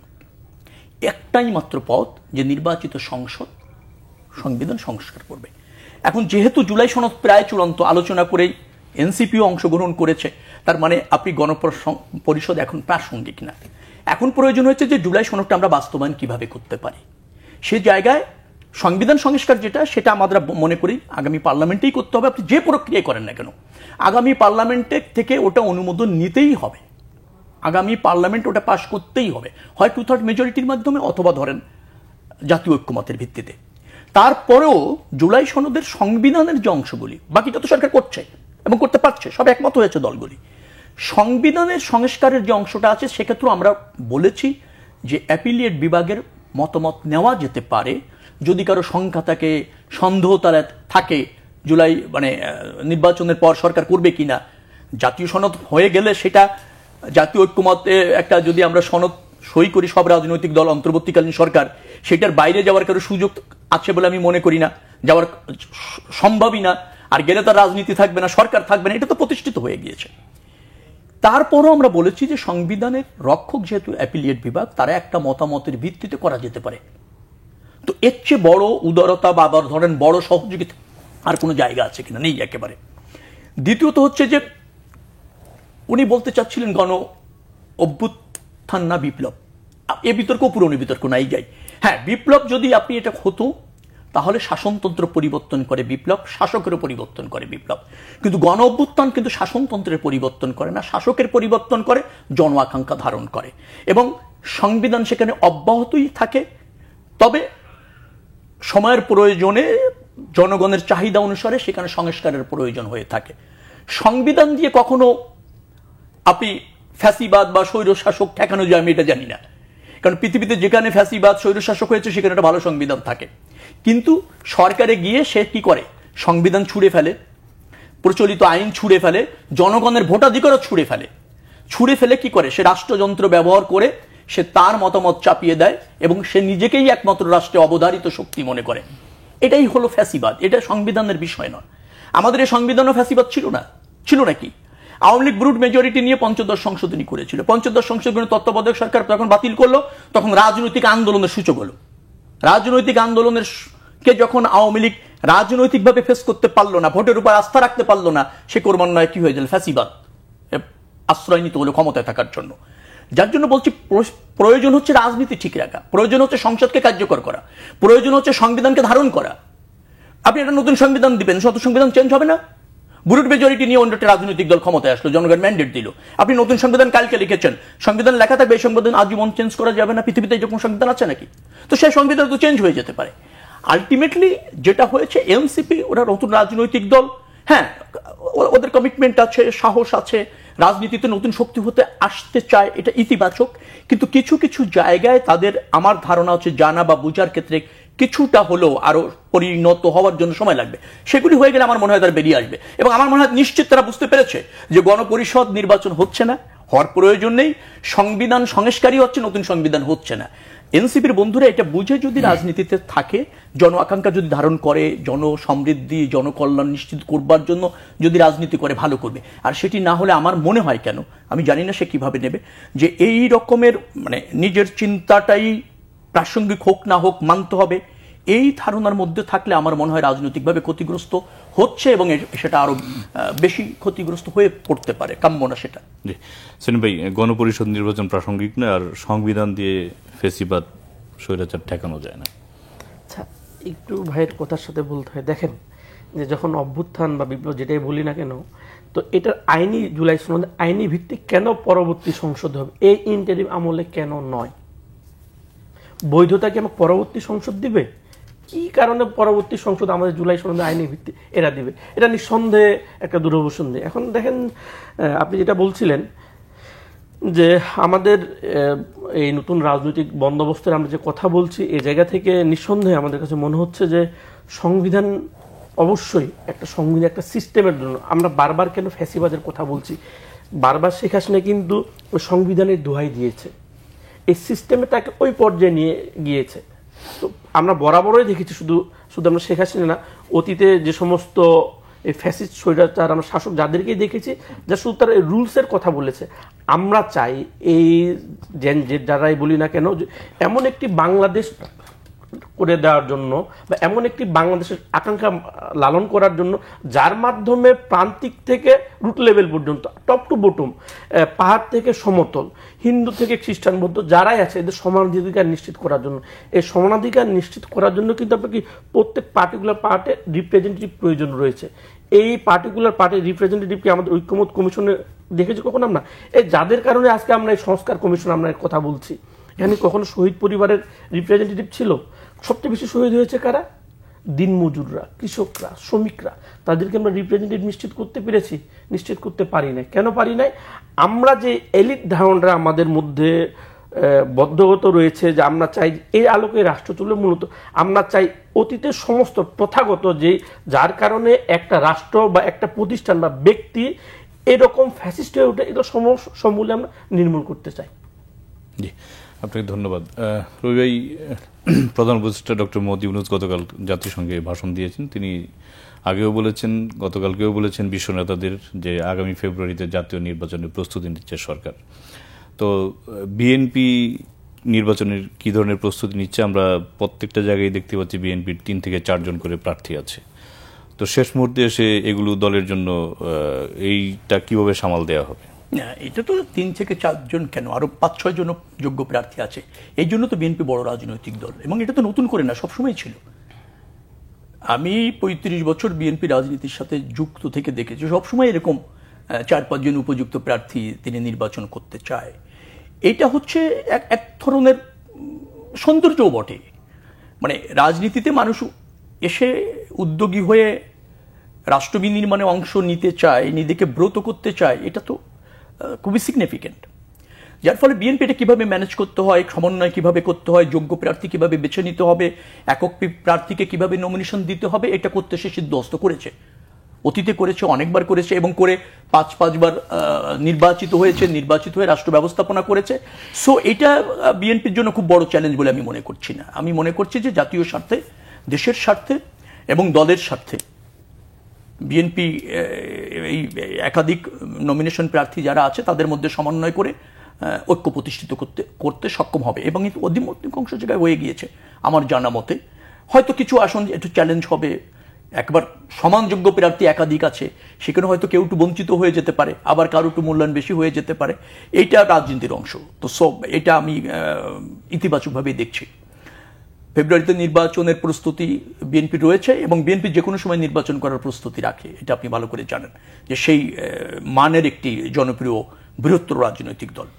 Speaker 2: একটাই মাত্র পথ, যে নির্বাচিত সংসদ সংবিধান সংস্কার করবে। এখন যেহেতু জুলাই সনদ প্রায় চূড়ান্ত, আলোচনা করেই এনসিপিও অংশগ্রহণ করেছে, তার মানে আপনি গণপরিষদ এখন প্রাসঙ্গিক না। এখন প্রয়োজন হচ্ছে যে জুলাই সনদটা আমরা বাস্তবায়ন কিভাবে করতে পারি। সে জায়গায় সংবিধান সংস্কার যেটা, সেটা আমরা মনে করি আগামী পার্লামেন্টেই করতে হবে। আপনি যে প্রক্রিয়া করেন না কেন, আগামী পার্লামেন্টে থেকে ওটা অনুমোদন নিতেই হবে, আগামী পার্লামেন্ট ওটা পাশ করতেই হবে, হয় 2/3 মেজরিটির মাধ্যমে অথবা ধরেন জাতীয় ঐক্যমতের ভিত্তিতে। তারপরেও জুলাই সনদের সংবিধানের যে অংশগুলি, বাকিটা তো সরকার করছে এবং করতে পারছে, সব একমত হয়েছে দলগুলি। সংবিধানের সংস্কারের যে অংশটা আছে, সেক্ষেত্রেও আমরা বলেছি যে অ্যাপিলিয়েট বিভাগের মতামত নেওয়া যেতে পারে। যদি কারো সংখ্যা থাকে, সন্দেহ তারা থাকে জুলাই মানে নির্বাচনের পর সরকার করবে কিনা, জাতীয় সনদ হয়ে গেলে সেটা জাতীয় ঐক্যমতে একটা, যদি আমরা সনদ সই করি সব রাজনৈতিক দল, অন্তর্বর্তীকালীন সরকার, সেটার বাইরে যাওয়ার কারো সুযোগ আছে বলে আমি মনে করি না, যাওয়ার সম্ভবই না। আর গেলে তার রাজনীতি থাকবে না, সরকার থাকবে না, এটা তো প্রতিষ্ঠিত হয়ে গিয়েছে। তারপরও আমরা বলেছি যে সংবিধানের রক্ষক যেহেতু অ্যাপিলিয়েট বিভাগ, তারা একটা মতামতের ভিত্তিতে করা যেতে পারে। তো এর চেয়ে বড় উদারতা বা ধরেন বড় সহযোগিতা আর কোনো জায়গা আছে কিনা? নেই একেবারে। দ্বিতীয়ত হচ্ছে যে উনি বলতে চাচ্ছিলেন গণ অভ্যুত্থান না বিপ্লব, এ বিতর্ক পুরনো বিতর্ক নাই যাই। হ্যাঁ, বিপ্লব যদি আপনি এটা হতো, তাহলে শাসনতন্ত্র পরিবর্তন করে বিপ্লব, শাসকেরও পরিবর্তন করে বিপ্লব। কিন্তু গণ অভ্যুত্থান কিন্তু শাসনতন্ত্রের পরিবর্তন করে না, শাসকের পরিবর্তন করে, জন আকাঙ্ক্ষা ধারণ করে, এবং সংবিধান সেখানে অব্যাহতই থাকে। তবে সময়ের প্রয়োজনে, জনগণের চাহিদা অনুসারে সেখানে সংস্কারের প্রয়োজন হয়ে থাকে। সংবিধান দিয়ে কখনো আপনি ফ্যাসিবাদ বা স্বৈরশাসক ঠেকানো যায় আমি এটা জানি না, কারণ পৃথিবীতে যেখানে ফ্যাসিবাদ স্বৈরশাসক হয়েছে সেখানে একটা ভালো সংবিধান থাকে। কিন্তু সরকারে গিয়ে সে কি করে, সংবিধান ছুঁড়ে ফেলে, প্রচলিত আইন ছুঁড়ে ফেলে, জনগণের ভোটাধিকারও ছুঁড়ে ফেলে কি করে, সে রাষ্ট্রযন্ত্র ব্যবহার করে সে তার মতামত চাপিয়ে দেয় এবং সে নিজেকেই একমাত্র রাষ্ট্রে অবধারিত শক্তি মনে করে। এটাই হলো ফ্যাসিবাদ, এটা সংবিধানের বিষয় নয়। আমাদের এই সংবিধানও ফ্যাসিবাদ ছিল নাকি? আওয়ামী লীগ ব্রুট মেজরিটি নিয়ে পঞ্চদশ সংশোধনী করেছিল, পঞ্চদশ সংশোধনী তত্ত্বাবধায়ক সরকার যখন বাতিল করলো তখন রাজনৈতিক আন্দোলনের সূচক হলো। রাজনৈতিক আন্দোলনের কে যখন আওয়ামী লীগ রাজনৈতিকভাবে ফেস করতে পারলো না, ভোটের উপর আস্থা রাখতে পারলো না, সে ক্রমান্বয়ে কি হয়ে গেল, ফ্যাসিবাদ আশ্রয় নিতে হলো ক্ষমতায় থাকার জন্য। যার জন্য বলছি প্রয়োজন হচ্ছে রাজনীতি ঠিক রাখা, প্রয়োজন হচ্ছে সংসদকে কার্যকর করা, প্রয়োজন হচ্ছে সংবিধানকে ধারণ করা। আপনি একটা নতুন সংবিধান দিবেন, সংবিধান চেঞ্জ হবে না? ব্রুট মেজরিটি নিয়ে অন্য একটা রাজনৈতিক দল ক্ষমতায় আসলো, জনগণ ম্যান্ডেট দিল, আপনি নতুন সংবিধান কালকে লিখেছেন, সংবিধান লেখা থাকবে এই সংবিধান আজীবন চেঞ্জ করা যাবে না। পৃথিবীতে এরকম সংবিধান আছে নাকি? তো সেই সংবিধান তো চেঞ্জ হয়ে যেতে পারে। আলটিমেটলি যেটা হয়েছে, এনসিপি ওরা নতুন রাজনৈতিক দল, হ্যাঁ ওদের কমিটমেন্ট আছে, সাহস আছে, রাজনীতিতে নতুন শক্তি হতে আসতে চায়, এটা ইতিবাচক। কিন্তু কিছু কিছু জায়গায় তাদের, আমার ধারণা হচ্ছে জানা বা বোঝার ক্ষেত্রে কিছুটা হলেও আরো পরিণত হওয়ার জন্য সময় লাগবে। সেগুলি হয়ে গেলে আমার মনে হয় তারা বেরিয়ে আসবে, এবং আমার মনে হয় নিশ্চিত তারা বুঝতে পেরেছে যে গণপরিষদ নির্বাচন হচ্ছে না, হওয়ার প্রয়োজন নেই, সংবিধান সংস্কারই হচ্ছে, নতুন সংবিধান হচ্ছে না। এনসিপির বন্ধুরা এটা বুঝে যদি রাজনীতিতে থাকে, জন আকাঙ্ক্ষা যদি ধারণ করে, জন সমৃদ্ধি, জনকল্যাণ নিশ্চিত করবার জন্য যদি রাজনীতি করে, ভালো করবে। আর সেটি না হলে আমার মনে হয়, কেন আমি জানি না সে কিভাবে নেবে, যে এই রকমের মানে নিজের চিন্তাটাই প্রাসঙ্গিক হোক না হোক মানতে হবে, এই ধারণার মধ্যে থাকলে আমার মনে হয় রাজনৈতিকভাবে ক্ষতিগ্রস্ত হচ্ছে, এবং সেটা আরো বেশি ক্ষতিগ্রস্ত হয়ে পড়তে পারে, কাম্য না সেটা।
Speaker 1: জি সেলিম ভাই, গণপরিষদ নির্বাচন প্রাসঙ্গিক না, আর সংবিধান দিয়ে ফেসিবাদ স্বৈরাচার ঠেকানো যায় না।
Speaker 3: আচ্ছা, একটু ভাইয়ের কথার সাথে বলতে হয়, দেখেন যে যখন অভ্যুত্থান বা বিপ্লব যেটাই বলি না কেন, তো এটার আইনি জুলাই সনদে আইনি ভিত্তিক কেন পরবর্তী সংসদ হবে, এই ইন্টারিম আমলে কেন নয়? বৈধতা কি আমার পরবর্তী সংসদ দিবে? কি কারণে পরবর্তী সংসদ আমাদের জুলাই সনদে আইনি ভিত্তি এরা দিবে? এটা নিঃসন্দেহে একটা দুরবসন্ধি। এখন দেখেন, আপনি যেটা বলছিলেন যে আমাদের এই নতুন রাজনৈতিক বন্দোবস্তের আমরা যে কথা বলছি, এই জায়গা থেকে নিঃসন্দেহে আমাদের কাছে মনে হচ্ছে যে সংবিধান অবশ্যই একটা সংবিধান, একটা সিস্টেমের জন্য। আমরা বারবার কেন ফ্যাসিবাদের কথা বলছি, বারবার শেখ হাসিনা কিন্তু ওই সংবিধানের দোহাই দিয়েছে, এই সিস্টেমে তাকে ওই পর্যায়ে নিয়ে গিয়েছে। তো আমরা বরাবরই দেখেছি, শুধু আমরা শেখ হাসিনা না, অতীতে যে সমস্ত এই ফ্যাসিস্ট স্বৈরাচার আমরা শাসক যাদেরকেই দেখেছি, যা শুধু তারা এই রুলসের কথা বলেছে। আমরা চাই এই যে যারাই বলি না কেন, এমন একটি বাংলাদেশ করে দেওয়ার জন্য, বা এমন একটি বাংলাদেশের আকাঙ্ক্ষা লালন করার জন্য, যার মাধ্যমে প্রান্তিক থেকে রুট লেভেল পর্যন্ত, টপ টু বটম, পাহাড় থেকে সমতল, হিন্দু থেকে খ্রিস্টান বৌদ্ধ যারাই আছে, এদের সমানাধিকার নিশ্চিত করার জন্য। এই সমানাধিকার নিশ্চিত করার জন্য কিন্তু আপনার কি প্রত্যেক পার্টিকুলার পার্টে রিপ্রেজেন্টেটিভ প্রয়োজন রয়েছে। এই পার্টিকুলার পার্টির রিপ্রেজেন্টেটিভকে আমাদের ঐক্যমত কমিশনে দেখেছি কখন আমরা, এই যাদের কারণে আজকে আমরা এই সংস্কার কমিশন আমরা কথা বলছি, এখানে কখনো শহীদ পরিবারের রিপ্রেজেন্টেটিভ ছিল? সবচেয়ে বেশি শহীদ হয়েছে কারা? দিনমজুররা, কৃষকরা, শ্রমিকরা। তাদেরকে আমরা রিপ্রেজেন্টেটিভ নিশ্চিত করতে পেরেছি? নিশ্চিত করতে পারি নাই। কেন পারি নাই? আমরা যে এলিট ধারণা আমাদের মধ্যে বদ্ধগত রয়েছে, যে আমরা চাই এই আলোকে রাষ্ট্র চলে, মূলত আমরা চাই অতীতের সমস্ত প্রথাগত যে, যার কারণে একটা রাষ্ট্র বা একটা প্রতিষ্ঠান বা ব্যক্তি এরকম ফ্যাসিস্ট হয়ে ওঠে, এগুলো সমূলে আমরা নির্মূল করতে চাই।
Speaker 1: জি, আপনাকে ধন্যবাদ। রবি ভাই, প্রধান উপদেষ্টা ডক্টর মোহাম্মদ ইউনূস গতকাল জাতিসংঘে ভাষণ দিয়েছেন। তিনি আগেও বলেছেন, গতকালকেও বলেছেন বিশ্ব নেতাদের, যে আগামী ফেব্রুয়ারিতে জাতীয় নির্বাচনের প্রস্তুতি নিচ্ছে সরকার। তো বিএনপি নির্বাচনের কি ধরনের প্রস্তুতি নিচ্ছে? আমরা প্রত্যেকটা জায়গায় দেখতে পাচ্ছি বিএনপির 3 থেকে 4 জন করে প্রার্থী আছে। তো শেষ মুহূর্তে এসে এগুলো দলের জন্য এইটা কিভাবে সামাল দেওয়া হবে?
Speaker 2: এটা তো 3 থেকে 4 জন কেন, আরো 5-6 জন যোগ্য প্রার্থী আছে। এই জন্য তো বিএনপি বড় রাজনৈতিক দল, এবং এটা তো নতুন করে না, সবসময় ছিল। আমি ৩৫ বছর বিএনপি রাজনীতির সাথে যুক্ত থেকে দেখেছি সবসময় এরকম ৪-৫ জন উপযুক্ত প্রার্থী তিনি নির্বাচন করতে চায়। এটা হচ্ছে এক ধরনের সৌন্দর্যও বটে। মানে রাজনীতিতে মানুষ এসে উদ্যোগী হয়ে রাষ্ট্র বিনির্মাণে অংশ নিতে চায়, নিজেকে ব্রত করতে চায়, এটা তো খুবই সিগনিফিকেন্ট। যার ফলে বিএনপি এটা কীভাবে ম্যানেজ করতে হয়, সমন্বয় কীভাবে করতে হয়, যোগ্য প্রার্থী কীভাবে বেছে নিতে হবে, একক প্রার্থীকে কীভাবে নমিনেশন দিতে হবে, এটা করতে সে সিদ্ধহস্ত করেছে, অতীতে করেছে, অনেকবার করেছে, এবং করে 5-5বার নির্বাচিত হয়ে রাষ্ট্র ব্যবস্থাপনা করেছে। সো এটা বিএনপির জন্য খুব বড় চ্যালেঞ্জ বলে আমি মনে করছি না। আমি মনে করছি যে জাতীয় স্বার্থে, দেশের স্বার্থে এবং দলের স্বার্থে বিএনপি এই একাধিক নমিনেশন প্রার্থী যারা আছে তাদের মধ্যে সমন্বয় করে ঐক্য প্রতিষ্ঠিত করতে সক্ষম হবে। এবং অধিকাংশ জায়গায় হয়ে গিয়েছে আমার জানা মতে। হয়তো কিছু আসন একটু চ্যালেঞ্জ হবে, একবার সমানযোগ্য প্রার্থী একাধিক আছে, সেখানে হয়তো কেউ একটু বঞ্চিত হয়ে যেতে পারে, আবার কারো একটু মূল্যায়ন বেশি হয়ে যেতে পারে। এইটা রাজনীতির অংশ। তো এটা আমি ইতিবাচকভাবেই দেখছি। ফেব্রুয়ারিতে নির্বাচনের প্রস্তুতি বিএনপি রয়েছে এবং বিএনপি যে কোনো সময় নির্বাচন করার প্রস্তুতি রাখে, এটা আপনি ভালো করে জানেন যে সেই মানের একটি জনপ্রিয় বৃহত্তর রাজনৈতিক দল।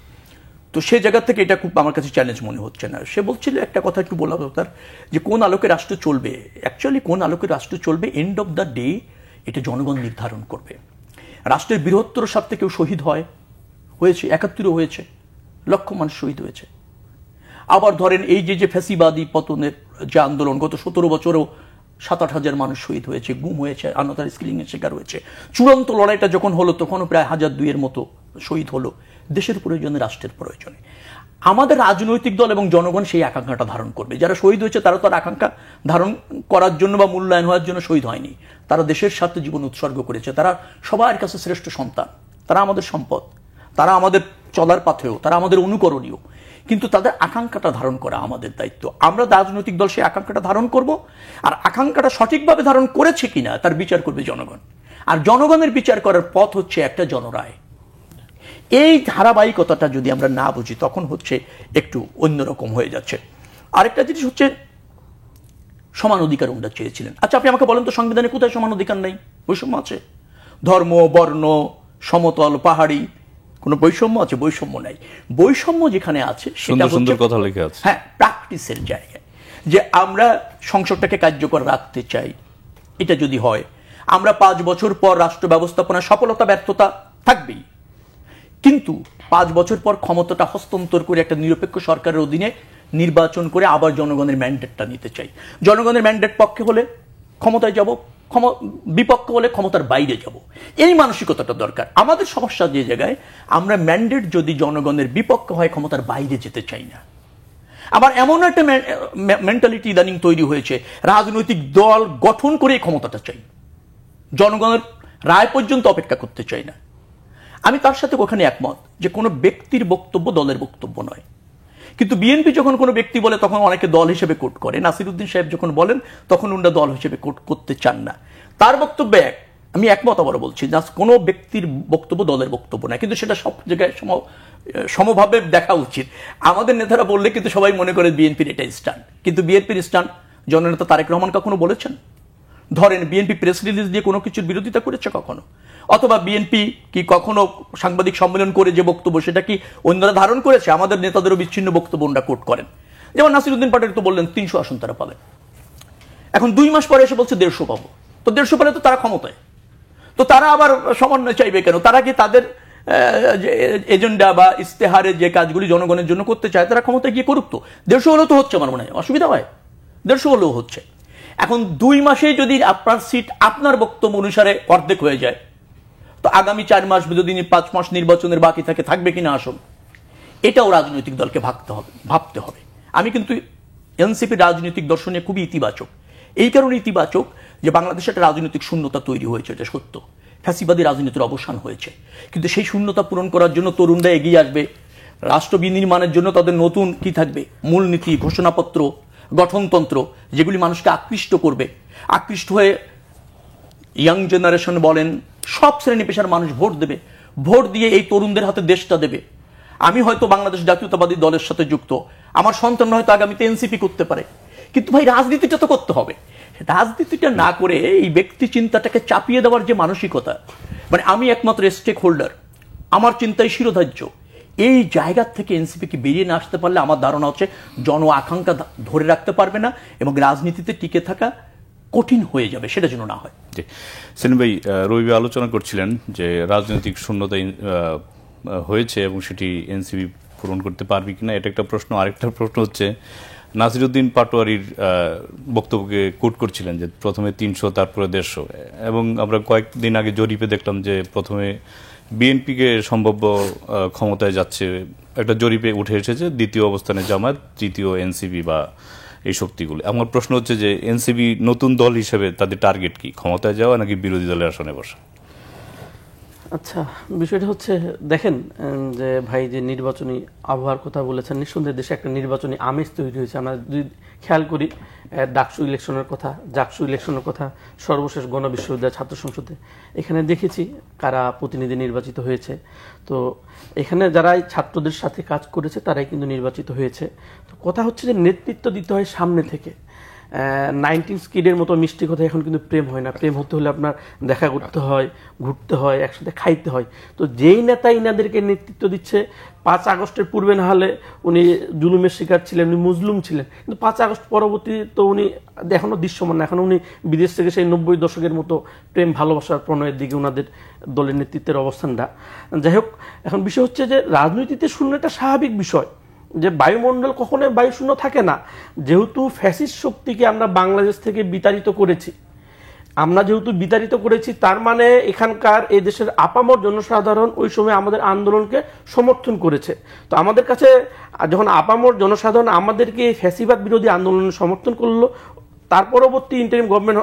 Speaker 2: তো সেই জায়গা থেকে এটা খুব আমার কাছে চ্যালেঞ্জ মনে হচ্ছে না। সে বলছিল একটা কথা একটু বলা দরকার যে কোন আলোকে রাষ্ট্র চলবে। অ্যাকচুয়ালি কোন আলোকে রাষ্ট্র চলবে এন্ড অফ দ্য ডে এটা জনগণ নির্ধারণ করবে। রাষ্ট্রের বৃহত্তর স্বার্থে কেউ শহীদ হয়েছে, ৭১ হয়েছে, লক্ষ মানুষ শহীদ হয়েছে। আবার ধরেন এই যে ফ্যাসিবাদী পতনের যে আন্দোলন, গত ১৭ বছরেও ৭-৮ হাজার মানুষ শহীদ হয়েছে, গুম হয়েছে, আনতার স্কিলিংয়ের শিকার হয়েছে। চূড়ান্ত লড়াইটা যখন হলো তখনও প্রায় ১,০০০-২ মতো শহীদ হলো দেশের প্রয়োজনে, রাষ্ট্রের প্রয়োজনে। আমাদের রাজনৈতিক দল এবং জনগণ সেই আকাঙ্ক্ষাটা ধারণ করবে। যারা শহীদ হয়েছে তারা তার আকাঙ্ক্ষা ধারণ করার জন্য বা মূল্যায়ন হওয়ার জন্য শহীদ হয়নি, তারা দেশের স্বার্থে জীবন উৎসর্গ করেছে। তারা সবার কাছে শ্রেষ্ঠ সন্তান, তারা আমাদের সম্পদ, তারা আমাদের চলার পথেও, তারা আমাদের অনুকরণীয়। কিন্তু তাদের আকাঙ্ক্ষাটা ধারণ করা আমাদের দায়িত্ব। আমরা রাজনৈতিক দল সেই আকাঙ্ক্ষাটা ধারণ করব, আর আকাঙ্ক্ষাটা সঠিকভাবে ধারণ করেছে কিনা তার বিচার করবে জনগণ। আর জনগণের বিচার করার পথ হচ্ছে একটা জনরায়। এই ধারাবাহিকতাটা যদি আমরা না বুঝি তখন হচ্ছে একটু অন্যরকম হয়ে যাচ্ছে। আরেকটা জিনিস হচ্ছে সমান অধিকার ওনারা চেয়েছিলেন। আচ্ছা আপনি আমাকে বলেন তো সংবিধানে কোথায় সমান অধিকার নেই? বৈষম্য আছে। ধর্ম, বর্ণ, সমতল, পাহাড়ি, কোনো বৈষম্য আছে? বৈষম্য নাই। বৈষম্য যেখানে আছে সেটা
Speaker 1: সুন্দর কথা লেখা আছে,
Speaker 2: হ্যাঁ, প্র্যাকটিসের জায়গায়। যে আমরা সংসদটাকে কার্যকর রাখতে চাই, এটা যদি হয়, আমরা 5 বছর পর রাষ্ট্র ব্যবস্থাপনার সফলতা ব্যর্থতা থাকবেই, কিন্তু 5 বছর পর ক্ষমতাটা হস্তান্তর করে একটা নিরপেক্ষ সরকারের অধীনে নির্বাচন করে আবার জনগণের ম্যান্ডেটটা নিতে চাই। জনগণের ম্যান্ডেট পক্ষে হলে ক্ষমতায় যাব, বিপক্ষ হলে ক্ষমতার বাইরে যাব। এই মানসিকতাটা দরকার। আমাদের সমস্যা যে জায়গায়, আমরা ম্যান্ডেট যদি জনগণের বিপক্ষে হয় ক্ষমতার বাইরে যেতে চাই না। আবার এমন একটা মেন্টালিটি ইদানিং তৈরি হয়েছে, রাজনৈতিক দল গঠন করে ক্ষমতাটা চাই, জনগণের রায় পর্যন্ত অপেক্ষা করতে চাই না। আমি তার সাথে ওখানে একমত যে কোনো ব্যক্তির বক্তব্য দলের বক্তব্য নয়। কিন্তু বিএনপি যখন কোনো ব্যক্তি বলে তখন অনেকে দল হিসেবে কোট করে। নাসিরউদ্দিন সাহেব যখন বলেন তখন উনারা দল হিসেবে কোট করতে চান না। তার বক্তব্য এক, আমি একমত আবারও বলছি, না কোনো ব্যক্তির বক্তব্য দলের বক্তব্য না, কিন্তু সেটা সব জায়গায় সমভাবে দেখা উচিত। আমাদের নেতারা বললে কিন্তু সবাই মনে করে বিএনপির এটা স্ট্যান্ড, কিন্তু বিএনপির স্ট্যান্ড জননেতা তারেক রহমান কখনো বলেছেন? ধরেন বিএনপি প্রেস রিলিজ দিয়ে কোনো কিছুর বিরোধিতা করেছে কখনো? অথবা বিএনপি কি কখনো সাংবাদিক সম্মেলন করে যে বক্তব্য সেটা কি অন্যরা ধারণ করেছে? আমাদের নেতাদেরও বিচ্ছিন্ন বক্তব্য ওনারা কোট করেন। যেমন নাসিরউদ্দিন পাটোয়ারি তো বললেন 300 আসন তারা পাবেন, এখন 2 মাস পরে এসে বলছে 150 পাবো। তো 150 পেলে তো তারা ক্ষমতায়, তো তারা আবার সমন্বয় চাইবে কেন? তারা কি তাদের এজেন্ডা বা ইস্তেহারে যে কাজগুলি জনগণের জন্য করতে চায় তারা ক্ষমতায় গিয়ে করুক। তো 150 হলেও তো হচ্ছে, আমার মনে হয় অসুবিধা হয়, 150 হলেও হচ্ছে। এখন 2 মাসে যদি আপনার সিট আপনার বক্তব্য অনুসারে অর্ধেক হয়ে যায়, তো আগামী 4 মাস যদি 5 মাস নির্বাচনের বাকি থাকে, থাকবে কিনা আসন? এটাও রাজনৈতিক দলকে ভাবতে হবে। আমি কিন্তু এনসিপির রাজনৈতিক দর্শনে খুবই ইতিবাচক। এই কারণে ইতিবাচক যে বাংলাদেশে একটা রাজনৈতিক শূন্যতা তৈরি হয়েছে, এটা সত্য। ফ্যাসিবাদী রাজনীতির অবসান হয়েছে, কিন্তু সেই শূন্যতা পূরণ করার জন্য তরুণরা এগিয়ে আসবে। রাষ্ট্র বিনির্মাণের জন্য তাদের নতুন কি থাকবে? মূলনীতি, ঘোষণাপত্র, গঠনতন্ত্র, যেগুলি মানুষকে আকৃষ্ট করবে। আকৃষ্ট হয়ে ইয়াং জেনারেশন বলেন, সব শ্রেণী পেশার মানুষ ভোট দেবে। ভোট দিয়ে এই তরুণদের হাতে দেশটা দেবে। আমি হয়তো বাংলাদেশ জাতীয়তাবাদী দলের সাথে যুক্ত, আমার সন্তান হয়তো আগামীতে এনসিপি করতে পারে, কিন্তু ভাই রাজনীতিটা তো করতে হবে। রাজনীতিটা না করে এই ব্যক্তি চিন্তাটাকে চাপিয়ে দেওয়ার যে মানসিকতা, মানে আমি একমাত্র স্টেক হোল্ডার, আমার চিন্তাই শিরোধার্য, এই জায়গা থেকে এনসিপিকে বেরিয়ে না আসতে পারলে আমার ধারণা হচ্ছে জন আকাঙ্ক্ষা ধরে রাখতে পারবে না এবং রাজনীতিতে টিকে থাকা কঠিন হয়ে যাবে, সেটা যেন না হয়।
Speaker 1: জি সেলিম ভাই, রবি আলোচনা করছিলেন যে রাজনৈতিক শূন্যতা হয়েছে এবং সেটি এনসিপি পূরণ করতে পারবে কিনা, এটা একটা প্রশ্ন। আরেকটা প্রশ্ন হচ্ছে নাসিরউদ্দিন পাটোয়ারির বক্তব্যকে কোট করছিলেন যে প্রথমে 300 তারপরে 150, এবং আমরা কয়েকদিন আগে জরিপে দেখলাম যে প্রথমে বিএনপিকে সম্ভাব্য ক্ষমতায় যাচ্ছে একটা জরিপে উঠে এসেছে, দ্বিতীয় অবস্থানে জামায়াত, তৃতীয় এনসিপি বা এই শক্তিগুলো। আমার প্রশ্ন হচ্ছে যে এনসিপি নতুন দল হিসেবে তাদের টার্গেট কি, ক্ষমতায় যাওয়া নাকি বিরোধী দলের আসনে বসা?
Speaker 3: আচ্ছা, বিষয়টা হচ্ছে দেখেন যে ভাই যে নির্বাচনী আবহাওয়ার কথা বলেছেন, নিঃসন্দেহে দেশে একটা নির্বাচনী আমেজ তৈরি হয়েছে। আমরা যদি খেয়াল করি ডাকসু ইলেকশনের কথা, জাকসু ইলেকশনের কথা, সর্বশেষ গণবিশ্ববিদ্যালয় ছাত্র সংসদে এখানে দেখেছি কারা প্রতিনিধি নির্বাচিত হয়েছে। তো এখানে যারাই ছাত্রদের সাথে কাজ করেছে তারাই কিন্তু নির্বাচিত হয়েছে। তো কথা হচ্ছে যে নেতৃত্ব দিতে হয় সামনে থেকে। 19 স্কিডের মতো মিষ্টি কথা এখন কিন্তু প্রেম হয় না। প্রেম হতে হলে আপনার দেখা করতে হয়, ঘুরতে হয়, একসাথে খাইতে হয়। তো যেই নেতা ইনাদেরকে নেতৃত্ব দিচ্ছে, 5 আগস্টের পূর্বে না হলে উনি জুলুমের শিকার ছিলেন, উনি মুজলুম ছিলেন, কিন্তু 5 আগস্ট পরবর্তী তো উনি এখনো দৃশ্যমান না। এখন উনি বিদেশ থেকে সেই 90 দশকের মতো প্রেম ভালোবাসার প্রণয়ের দিকে ওনাদের দলের নেতৃত্বের অবস্থানটা। যাই হোক, এখন বিষয় হচ্ছে যে রাজনীতিতে শূন্য একটা স্বাভাবিক বিষয়, যে বায়ুমণ্ডল কখনোই বায়ু শূন্য থাকে না। যেহেতু ফ্যাসিস্ট শক্তিকে আমরা বাংলাদেশ থেকে বিতাড়িত করেছি, তার মানে এখানকার এই দেশের আপামর জনসাধারণ ওই সময় আমাদের আন্দোলনকে সমর্থন করেছে। তো আমাদের কাছে যখন আপামর জনসাধারণ আমাদেরকে ফ্যাসিবাদ বিরোধী আন্দোলনে সমর্থন করলো, তার পরবর্তী ইন্টারিম গভর্নমেন্ট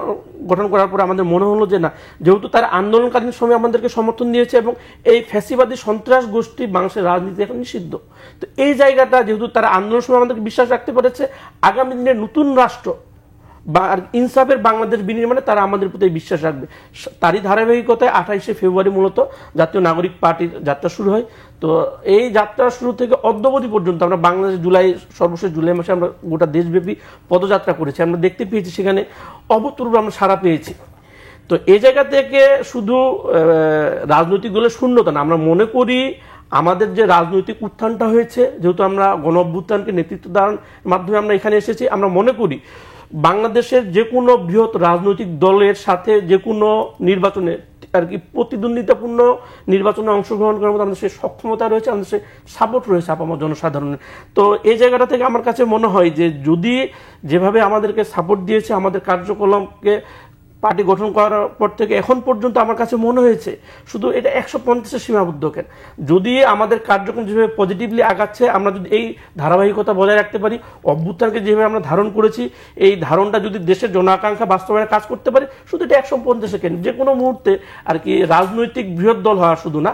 Speaker 3: গঠন করার পরে আমাদের মনে হলো যে না, যেহেতু তারা আন্দোলনকালীন সময় আমাদেরকে সমর্থন দিয়েছে এবং এই ফ্যাসিবাদী সন্ত্রাস গোষ্ঠী বাংলাদেশের রাজনীতি এখন নিষিদ্ধ, তো এই জায়গাটা যেহেতু তারা আন্দোলনের সময় আমাদেরকে বিশ্বাস রাখতে পেরেছে, আগামী দিনে নতুন রাষ্ট্র বা ইনসাফের বাংলাদেশ বিনির্মাণে তারা আমাদের প্রতি বিশ্বাস রাখবে। তারই ধারাবাহিকতায় 28শে ফেব্রুয়ারি মূলত জাতীয় নাগরিক পার্টির যাত্রা শুরু হয়। তো এই যাত্রা শুরু থেকে অদ্যাবধি পর্যন্ত আমরা বাংলাদেশ সর্বশেষ জুলাই মাসে আমরা গোটা দেশব্যাপী পদযাত্রা করেছি। আমরা দেখতে পেয়েছি সেখানে অভূতপূর্ব আমরা সাড়া পেয়েছি। তো এই জায়গা থেকে শুধু রাজনৈতিক দলের শূন্যতা না, আমরা মনে করি আমাদের যে রাজনৈতিক উত্থানটা হয়েছে, যেহেতু আমরা গণ অভ্যুত্থানকে নেতৃত্ব দেওয়ার মাধ্যমে আমরা এখানে এসেছি, আমরা মনে করি বাংলাদেশের যে কোনো বৃহৎ রাজনৈতিক দলের সাথে যে কোনো নির্বাচনে আর কি প্রতিদ্বন্দ্বিতাপূর্ণ নির্বাচনে অংশগ্রহণ করার মতো আমাদের সেই সক্ষমতা রয়েছে, আমাদের সেই সাপোর্ট রয়েছে আপামর জনসাধারণের। তো এই জায়গাটা থেকে আমার কাছে মনে হয় যে যদি যেভাবে আমাদেরকে সাপোর্ট দিয়েছে, আমাদের কার্যক্রমকে পার্টি গঠন করার পর থেকে এখন পর্যন্ত আমার কাছে মনে হয়েছে শুধু এটা 150-এ সীমাবদ্ধ কেন, যদি আমাদের কার্যক্রম যেভাবে পজিটিভলি আগাচ্ছে, আমরা যদি এই ধারাবাহিকতা বজায় রাখতে পারি, অভ্যুত্থানকে যেভাবে আমরা ধারণ করেছি, এই ধারণটা যদি দেশের জনাকাঙ্ক্ষা বাস্তবায়নে কাজ করতে পারি, শুধু এটা 150-এ কেন, যে কোনো মুহূর্তে আর কি রাজনৈতিক বৃহৎ দল হওয়া শুধু না,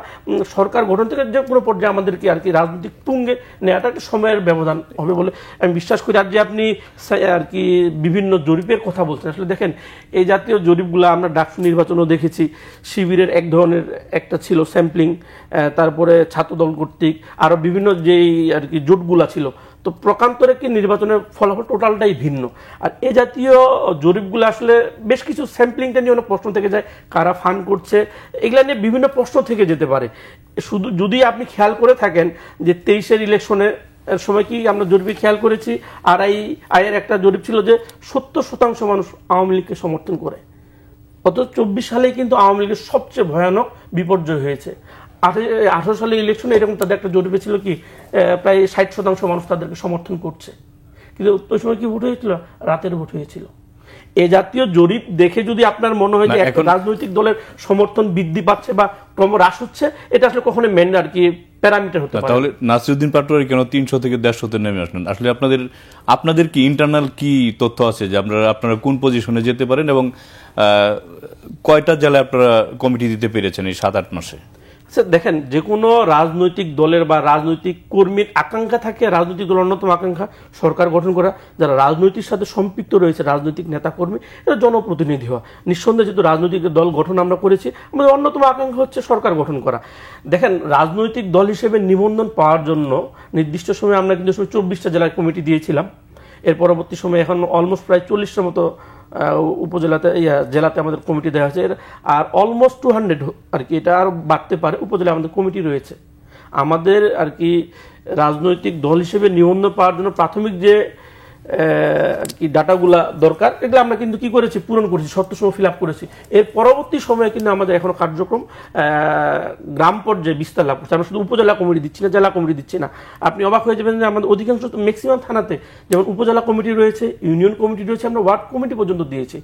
Speaker 3: সরকার গঠন থেকে যে কোনো পর্যায়ে আমাদেরকে আর কি রাজনৈতিক তুঙ্গে নেওয়াটা একটা সময়ের ব্যবধান হবে বলে আমি বিশ্বাস করি। আর যে আপনি আর কি বিভিন্ন জরিপের কথা বলছেন, আসলে দেখেন এই জাতীয় জরিপগুলো আমরা ডাকসু নির্বাচনও দেখেছি, শিবিরের এক ধরনের একটা ছিল স্যাম্পলিং, তারপরে ছাত্রদল কর্তৃক আরো বিভিন্ন যেই আর কি জোটগুলা ছিল, তো প্রকান্তরে কি নির্বাচনের ফলাফল টোটালটাই ভিন্ন। আর এ জাতীয় জরিপগুলো আসলে বেশ কিছু স্যাম্পলিংটা নিয়ে অনেক প্রশ্ন থেকে যায়, কারা ফান্ড করছে, এগুলা নিয়ে বিভিন্ন প্রশ্ন থেকে যেতে পারে। শুধু যদি আপনি খেয়াল করে থাকেন যে 23-এর ইলেকশনে সময় কি আমরা জরিপে খেয়াল করেছি, আইয়ের একটা জরিপ ছিল যে 70% মানুষ আওয়ামী লীগকে সমর্থন করে, অথচ 24 সালে কিন্তু আওয়ামী লীগের সবচেয়ে ভয়ানক বিপর্যয় হয়েছে। 18 সালের ইলেকশনে এরকম তাদের একটা জরিপে ছিল কি প্রায় 60% মানুষ তাদেরকে সমর্থন করছে, কিন্তু ওই সময় কি ভোট হয়েছিল? রাতের ভোট হয়েছিল। এ জাতীয় জরিপ দেখে যদি আপনার মনে হয় যে একটা রাজনৈতিক দলের সমর্থন বৃদ্ধি পাচ্ছে বা ক্রম হ্রাস হচ্ছে, এটা আসলে কখনো মেন আর কি প্যারামিটার হতে পারে।
Speaker 1: তাহলে নাসিরউদ্দিন পাটোয়ারি কেন 300 থেকে 150-তে নেমে আসলেন? আসলে আপনাদের কি ইন্টারনাল কি তথ্য আছে যে আপনারা কোন পজিশনে যেতে পারেন এবং কয়টা জেলায় আপনারা কমিটি দিতে পেরেছেন এই 7-8 মাসে?
Speaker 3: দেখেন, যে কোনো রাজনৈতিক দলের বা রাজনৈতিক কর্মীর আকাঙ্ক্ষা থাকে, রাজনৈতিক দলের অন্যতম আকাঙ্ক্ষা সরকার গঠন করা, যারা রাজনৈতিক সাথে সম্পৃক্ত রয়েছে, রাজনৈতিক নেতা কর্মী, এটা জনপ্রতিনিধি হওয়া। নিঃসন্দেহে যেহেতু রাজনৈতিক দল গঠন আমরা করেছি, আমাদের অন্যতম আকাঙ্ক্ষা হচ্ছে সরকার গঠন করা। দেখেন, রাজনৈতিক দল হিসেবে নিবন্ধন পাওয়ার জন্য নির্দিষ্ট সময় আমরা কিন্তু 24টা জেলার কমিটি দিয়েছিলাম এর পরবর্তী সময়ে এখন অলমোস্ট প্রায় 40টার মতো উপজেলাতে জেলাতে আমাদের কমিটি দেওয়া হয়েছে, আর অলমোস্ট 200 আর কি, এটা আরও বাড়তে পারে, উপজেলায় আমাদের কমিটি রয়েছে। আমাদের আর কি রাজনৈতিক দল হিসেবে নিবন্ধন পাওয়ার জন্য প্রাথমিক যে আর কি ডাটাগুলা দরকার, এগুলো আমরা কিন্তু কি করেছি, পূরণ করেছি, শর্ত সময় ফিল আপ করেছি। এর পরবর্তী সময়ে কিন্তু আমাদের এখনো কার্যক্রম গ্রাম পর্যায়ে বিস্তার লাভ করছে। আমরা শুধু উপজেলা কমিটি দিচ্ছি না, জেলা কমিটি দিচ্ছি না। আপনি অবাক হয়ে যাবেন যে আমাদের অধিকাংশ ম্যাক্সিমাম থানাতে যেমন উপজেলা কমিটি রয়েছে, ইউনিয়ন কমিটি রয়েছে, আমরা ওয়ার্ড কমিটি পর্যন্ত দিয়েছি।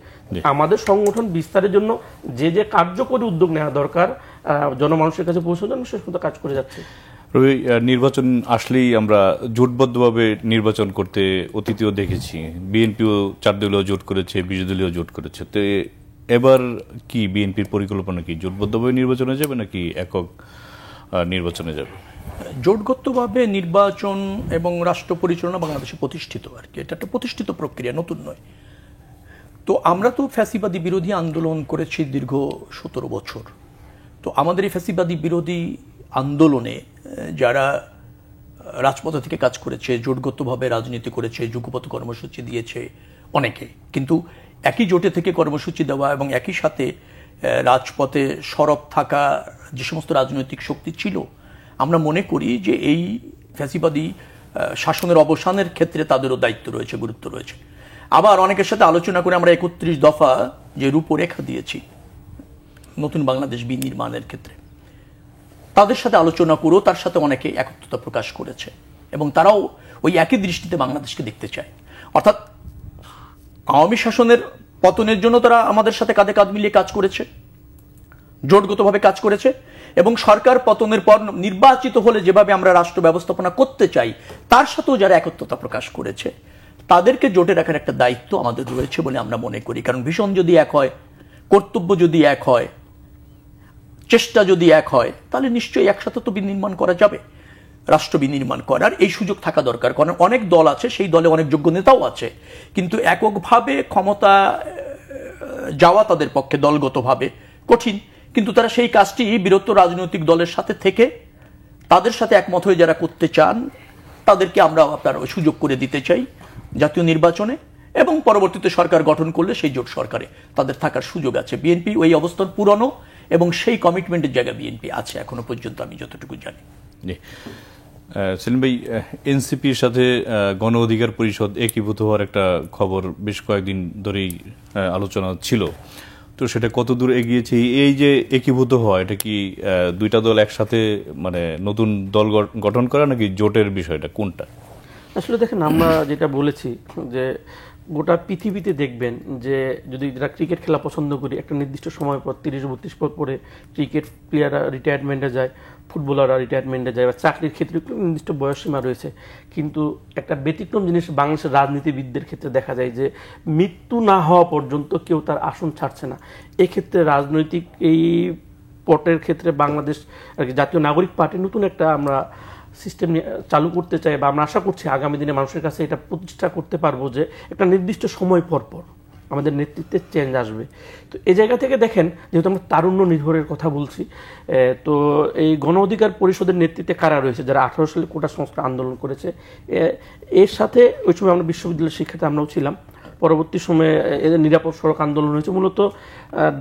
Speaker 3: আমাদের সংগঠন বিস্তারের জন্য যে যে কার্যকরী উদ্যোগ নেওয়া দরকার জনমানুষের কাছে পৌঁছানোর জন্য শেষ পর্যন্ত কাজ করে যাচ্ছে।
Speaker 1: রবি, নির্বাচন আসলেই আমরা জোটবদ্ধভাবে নির্বাচন করতে অতীতেও দেখেছি। বিএনপিও 4 দলীয় জোট করেছে, 20 দলীয় জোট করেছে। তো এবার কি বিএনপির পরিকল্পনা কি জোটবদ্ধভাবে নির্বাচনে যাবে নাকি একক নির্বাচনে যাবে?
Speaker 2: জোটগতভাবে নির্বাচন এবং রাষ্ট্র পরিচালনা বাংলাদেশে প্রতিষ্ঠিত আর কি, এটা একটা প্রতিষ্ঠিত প্রক্রিয়া, নতুন নয়। তো আমরা তো ফ্যাসিবাদী বিরোধী আন্দোলন করেছি দীর্ঘ 17 বছর। তো আমাদের এই ফ্যাসিবাদী বিরোধী আন্দোলনে যারা রাজপথে থেকে কাজ করেছে, জোটগতভাবে রাজনীতি করেছে, যুগপৎ কর্মসূচি দিয়েছে অনেকে, কিন্তু একই জোটে থেকে কর্মসূচি দেওয়া এবং একই সাথে রাজপথে সরব থাকা যে সমস্ত রাজনৈতিক শক্তি ছিল, আমরা মনে করি যে এই ফ্যাসিবাদী শাসনের অবসানের ক্ষেত্রে তাদেরও দায়িত্ব রয়েছে, গুরুত্ব রয়েছে। আবার অনেকের সাথে আলোচনা করে আমরা 31 দফা যে রূপরেখা দিয়েছি নতুন বাংলাদেশ বিনির্মাণের ক্ষেত্রে, তাদের সাথে আলোচনা করেও তার সাথে অনেকে একত্রতা প্রকাশ করেছে এবং তারাও ওই একই দৃষ্টিতে বাংলাদেশকে দেখতে চায়। অর্থাৎ আওয়ামী শাসনের পতনের জন্য তারা আমাদের সাথে কাঁধে কাঁধ মিলিয়ে কাজ করেছে, জোটগতভাবে কাজ করেছে, এবং সরকার পতনের পর নির্বাচিত হলে যেভাবে আমরা রাষ্ট্র ব্যবস্থাপনা করতে চাই তার সাথেও যারা একত্রতা প্রকাশ করেছে তাদেরকে জোটে রাখার একটা দায়িত্ব আমাদের রয়েছে বলে আমরা মনে করি। কারণ ভীষণ যদি এক হয়, কর্তব্য যদি এক হয়, চেষ্টা যদি এক হয়, তাহলে নিশ্চয়ই একসাথে তো বিনির্মাণ করা যাবে, রাষ্ট্র বিনির্মাণ করার এই সুযোগ থাকা দরকার। কারণ অনেক দল আছে, সেই দলে অনেক যোগ্য নেতাও আছে, কিন্তু এককভাবে ক্ষমতা যাওয়া তাদের পক্ষে দলগতভাবে কঠিন। কিন্তু তারা সেই কাজটি বৃহত্তর রাজনৈতিক দলের সাথে থেকে তাদের সাথে একমত হয়ে যারা করতে চান তাদেরকে আমরা আপনার সুযোগ করে দিতে চাই জাতীয় নির্বাচনে, এবং পরবর্তীতে সরকার গঠন করলে সেই জোট সরকারে তাদের থাকার সুযোগ আছে। বিএনপি ওই অবস্থান পুরনো এবং সেই কমিটমেন্টের জায়গায় বিএনপি আছে এখনো পর্যন্ত, আমি যতটুকু জানি।
Speaker 1: সেলিম ভাই, এনসিপির সাথে গণ অধিকার পরিষদ একীভূত হওয়ার একটা খবর বেশ কয়েকদিন ধরেই আলোচনা ছিল, তো সেটা কত দূর এগিয়েছে? এই যে একীভূত হওয়া, এটা কি দুইটা দল একসাথে মানে নতুন দল গঠন করা নাকি জোটের বিষয়টা কোনটা?
Speaker 3: আসলে দেখেন, আমরা যেটা বলেছি যে গোটা পৃথিবীতে দেখবেন যে যদি যারা ক্রিকেট খেলা পছন্দ করি, একটা নির্দিষ্ট সময় পর 30-32 পর পরে ক্রিকেট প্লেয়াররা রিটায়ারমেন্টে যায়, ফুটবলাররা রিটায়ারমেন্টে যায়, বা চাকরির ক্ষেত্রে নির্দিষ্ট বয়সসীমা রয়েছে। কিন্তু একটা ব্যতিক্রম জিনিস বাংলাদেশের রাজনীতিবিদদের ক্ষেত্রে দেখা যায় যে মৃত্যু না হওয়া পর্যন্ত কেউ তার আসন ছাড়ছে না। এক্ষেত্রে রাজনৈতিক এই পটের ক্ষেত্রে বাংলাদেশ আর কি জাতীয় নাগরিক পার্টি নতুন একটা আমরা সিস্টেম চালু করতে চাই, বা আমরা আশা করছি আগামী দিনে মানুষের কাছে এটা প্রতিষ্ঠা করতে পারবো যে একটা নির্দিষ্ট সময় পর পর আমাদের নেতৃত্বের চেঞ্জ আসবে। তো এই জায়গা থেকে দেখেন, যেহেতু আমরা তারুণ্য নির্ভরের কথা বলছি, তো এই গণ অধিকার পরিষদের নেতৃত্বে কারা রয়েছে যারা 18 সালে কোটা সংস্কার আন্দোলন করেছে, এর সাথে ওই সময় আমরা বিশ্ববিদ্যালয়ের শিক্ষার্থী আমরাও ছিলাম। পরবর্তী সময়ে এদের নিরাপদ সড়ক আন্দোলন হয়েছে, মূলত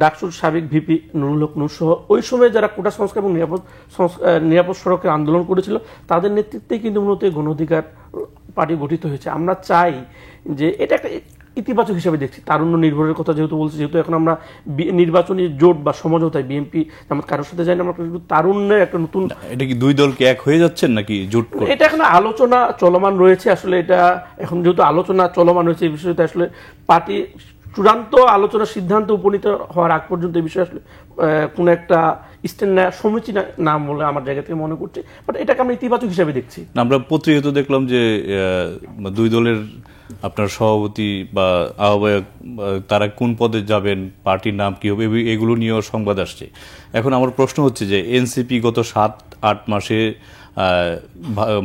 Speaker 3: ডাকসুর সাবেক ভিপি নুরুল হক নূর সহ ওই সময় যারা কোটা সংস্কার এবং নিরাপদ সড়কের আন্দোলন করেছিল তাদের নেতৃত্বেই কিন্তু মূলত গণ অধিকার পার্টি গঠিত হয়েছে। আমরা চাই যে এটা একটা ইতিবাচক হিসেবে দেখছি, তারুণ্য নির্ভরের কথা যেহেতু বলছি, যেহেতু এখন আমরা নির্বাচনী জোট বা সমঝোতায় বিএনপি আমরা কারোর সাথে যাই না, আমরা তারুণ্যের একটা নতুন,
Speaker 1: এটা কি দুই দলকে এক হয়ে যাচ্ছেন নাকি জোট?
Speaker 3: এটা এখন আলোচনা চলমান রয়েছে। আসলে এটা এখন যেহেতু আলোচনা চলমান রয়েছে এই বিষয়টা আসলে পার্টি চূড়ান্ত আলোচনা সিদ্ধান্ত উপনীত হওয়ার আগ পর্যন্ত এই বিষয়ে আসলে কোনো একটা স্ট্যান্ড নেওয়া সমীচীন না বলে আমার জায়গা থেকে মনে করছি, বাট এটাকে আমরা ইতিবাচক হিসেবে দেখছি।
Speaker 1: আমরা পত্রিকায় তো দেখলাম যে দুই দলের আপনার সভাপতি বা আহ্বায়ক তারা কোন পদে যাবেন, পার্টির নাম কি হবে, এগুলো নিয়েও সংবাদ আসছে। এখন আমার প্রশ্ন হচ্ছে যে এনসিপি গত 7-8 মাসে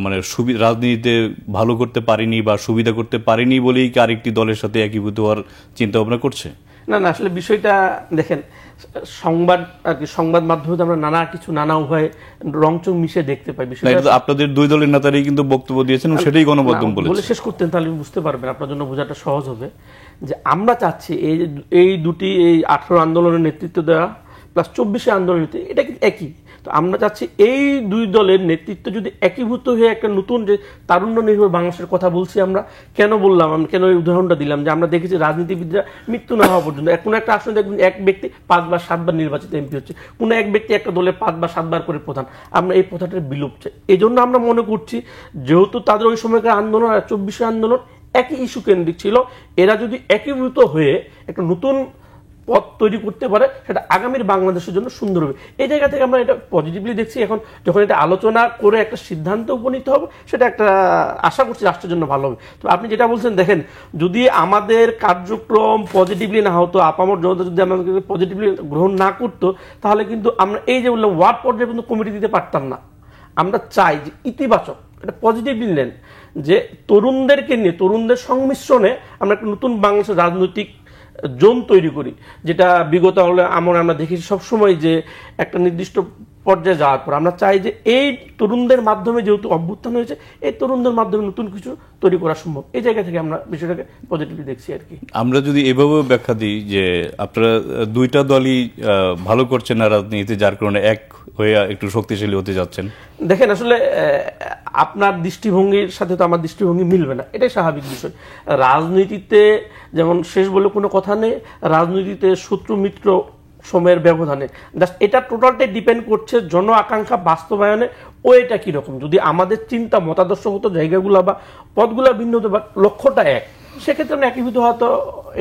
Speaker 1: মানে রাজনীতিতে ভালো করতে পারেনি বা সুবিধা করতে পারেনি বলেই কি আরেকটি দলের সাথে একীভূত হওয়ার চিন্তা ভাবনা করছে?
Speaker 3: না না, আসলে বিষয়টা দেখেন, সংবাদ আর কি, সংবাদ মাধ্যমে আমরা নানা কিছু নানা উভয় রংচং মিশে দেখতে পাই। বিষয়টা
Speaker 1: আপনাদের দুই দলের নেতারাই কিন্তু বক্তব্য দিয়েছেন, সেটাই গণমাধ্যম বলেছে।
Speaker 3: বলে শেষ করতেন তাহলে বুঝতে পারবেন, আপনার জন্য বোঝাটা সহজ হবে। যে আমরা চাচ্ছি এই দুটি, এই 18 আন্দোলনের নেতৃত্ব দেওয়া প্লাস 24 আন্দোলনের নেতৃত্ব, এটা কিন্তু একই। তো আমরা চাচ্ছি এই দুই দলের নেতৃত্ব যদি একীভূত হয়ে একটা নতুন যে তারুণ্য নির্ভর বাংলাদেশের কথা বলছি আমরা, কেন বললাম, আমি কেন এই উদাহরণটা দিলাম, যে আমরা দেখেছি রাজনীতিবিদরা মৃত্যু না হওয়া পর্যন্ত কোনো একটা আসনে দেখবেন এক ব্যক্তি 5 বা 7 বার নির্বাচিত এমপি হচ্ছে, কোনো এক ব্যক্তি একটা দলের 5 বা 7 বার করে প্রধান। আমরা এই প্রথাটার বিলুপ্ত চাই। এই জন্য আমরা মনে করছি যেহেতু তাদের ওই সময়কার আন্দোলন আর 24 আন্দোলন একই ইস্যু কেন্দ্রিক ছিল, এরা যদি একীভূত হয়ে একটা নতুন পথ তৈরি করতে পারে, সেটা আগামীর বাংলাদেশের জন্য সুন্দর হবে। এই জায়গা থেকে আমরা এটা পজিটিভলি দেখছি। এখন যখন এটা আলোচনা করে একটা সিদ্ধান্ত উপনীত হবে, সেটা একটা আশা করছি রাষ্ট্রের জন্য ভালো হবে। তো আপনি যেটা বলছেন, দেখেন, যদি আমাদের কার্যক্রম পজিটিভলি না হতো, আপামর জনতা যদি আমাদেরকে পজিটিভলি গ্রহণ না করতো, তাহলে কিন্তু আমরা এই যে বললাম ওয়ার্ড পর্যায়ে কিন্তু কমিটি দিতে পারতাম না। আমরা চাই যে ইতিবাচক, এটা পজিটিভলি নেন, যে তরুণদেরকে নিয়ে, তরুণদের সংমিশ্রণে আমরা একটা নতুন বাংলাদেশের রাজনৈতিক জোন তৈরি করি, যেটা বিগত আমরা দেখেছি সবসময় যে একটা নির্দিষ্ট পর্যায়ে যাওয়ার পর আমরা চাই যে এই তরুণদের মাধ্যমে যেহেতু অভ্যুত্থান হয়েছে, এই তরুণদের মাধ্যমে নতুন কিছু তৈরি করা সম্ভব। এই জায়গা থেকে আমরা বিষয়টাকে পজিটিভলি দেখছি আর কি।
Speaker 1: আমরা যদি এভাবে ব্যাখ্যা দিই যে আপনারা দুইটা দলই ভালো করছেন না রাজনীতি, যার কারণে এক হয়ে একটু শক্তিশালী হতে যাচ্ছেন।
Speaker 3: দেখেন, আসলে আপনার দৃষ্টিভঙ্গির সাথে তো আমার দৃষ্টিভঙ্গি মিলবে না, এটাই স্বাভাবিক বিষয়। রাজনীতিতে যেমন শেষ বলে কোনো কথা নেই, রাজনীতিতে শত্রু মিত্র সময়ের ব্যবধানে, জাস্ট এটা টোটালটাই ডিপেন্ড করছে জন আকাঙ্ক্ষা বাস্তবায়নে ওইটা কিরকম। যদি আমাদের চিন্তা মতাদর্শগত জায়গাগুলো বা পথগুলো ভিন্ন হতো বা লক্ষ্যটা এক, সেক্ষেত্রে আমরা একীভূত হয়তো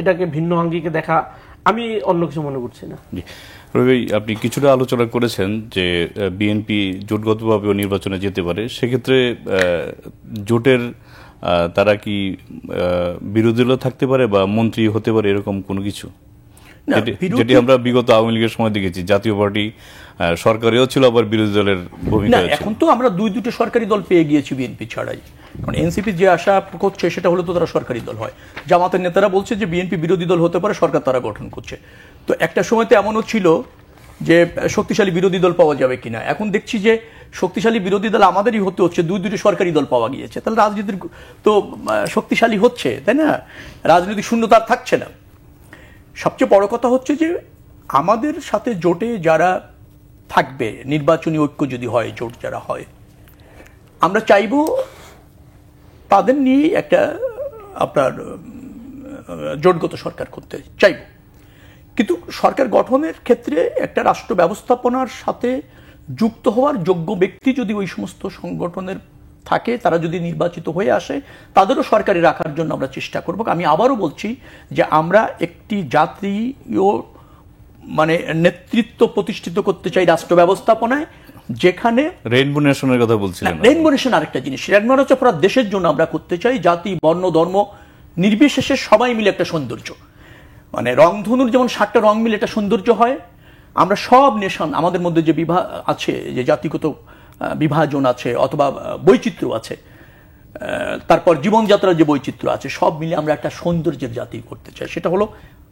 Speaker 3: এটাকে ভিন্ন আঙ্গিকে দেখা, আমি অন্য কিছু মনে করছি না।
Speaker 1: রবি, আপনি কিছুটা আলোচনা করেছেন যে বিএনপি জোটগতভাবেও নির্বাচনে যেতে পারে। সেক্ষেত্রে জোটের তারা কি বিরোধী দল থাকতে পারে বা মন্ত্রী হতে পারে, এরকম কোনো কিছু? যেটি আমরা বিগত আওয়ামী লীগের সময় দেখেছি, জাতীয় পার্টি সরকারেও ছিল, আবার বিরোধী দলের ভূমিকা।
Speaker 2: এখন তো আমরা দুটো সরকারি দল পেয়ে গিয়েছি বিএনপি ছাড়াই। কারণ এনসিপি যে আশা করছে সেটা হলো তো তারা সরকারি দল হয়। জামাতের নেতারা বলছে যে বিএনপি বিরোধী দল হতে পারে, সরকার তারা গঠন করছে। তো একটা সময় তো এমনও ছিল যে শক্তিশালী বিরোধী দল পাওয়া যাবে কিনা। এখন দেখছি যে শক্তিশালী বিরোধী দল আমাদেরই হতে হচ্ছে, দুটো সরকারি দল পাওয়া গিয়েছে। তাহলে রাজনীতির তো শক্তিশালী হচ্ছে, তাই না? রাজনীতি শূন্যতা আর থাকছে না। সবচেয়ে বড় কথা হচ্ছে যে আমাদের সাথে জোটে যারা থাকবে, নির্বাচনী ঐক্য যদি হয়, জোট যারা হয়, আমরা চাইব তাদের নিয়ে একটা আপনার জোটগত সরকার করতে চাইব। কিন্তু সরকার গঠনের ক্ষেত্রে একটা রাষ্ট্র ব্যবস্থাপনার সাথে যুক্ত হওয়ার যোগ্য ব্যক্তি যদি ওই সমস্ত সংগঠনের থাকে, তারা যদি নির্বাচিত হয়ে আসে, তাদেরও সরকারে রাখার জন্য আমরা চেষ্টা করব। আমি আবারও বলছি যে আমরা একটি জাতীয় নেতৃত্ব প্রতিষ্ঠিত করতে চাই রাষ্ট্র ব্যবস্থাপনায়, যেখানে
Speaker 1: রেইনবো নেশনের কথা বলছিলেন।
Speaker 2: রেইনবো নেশন আরেকটা জিনিস, রেইনবো হচ্ছে পুরো দেশের জন্য আমরা করতে চাই, জাতি বর্ণ ধর্ম নির্বিশেষে সবাই মিলে একটা সৌন্দর্য, রংধনুর যেমন 7টা রং মিলে একটা সৌন্দর্য হয়, আমরা সব নেশন, আমাদের মধ্যে যে আছে, যে জাতিগত বিভাজন আছে অথবা বৈচিত্র্য আছে, তারপর জীবনযাত্রার যে বৈচিত্র্য আছে, সব মিলে আমরা একটা সৌন্দর্যের জাতি করতে চাই। সেটা হলো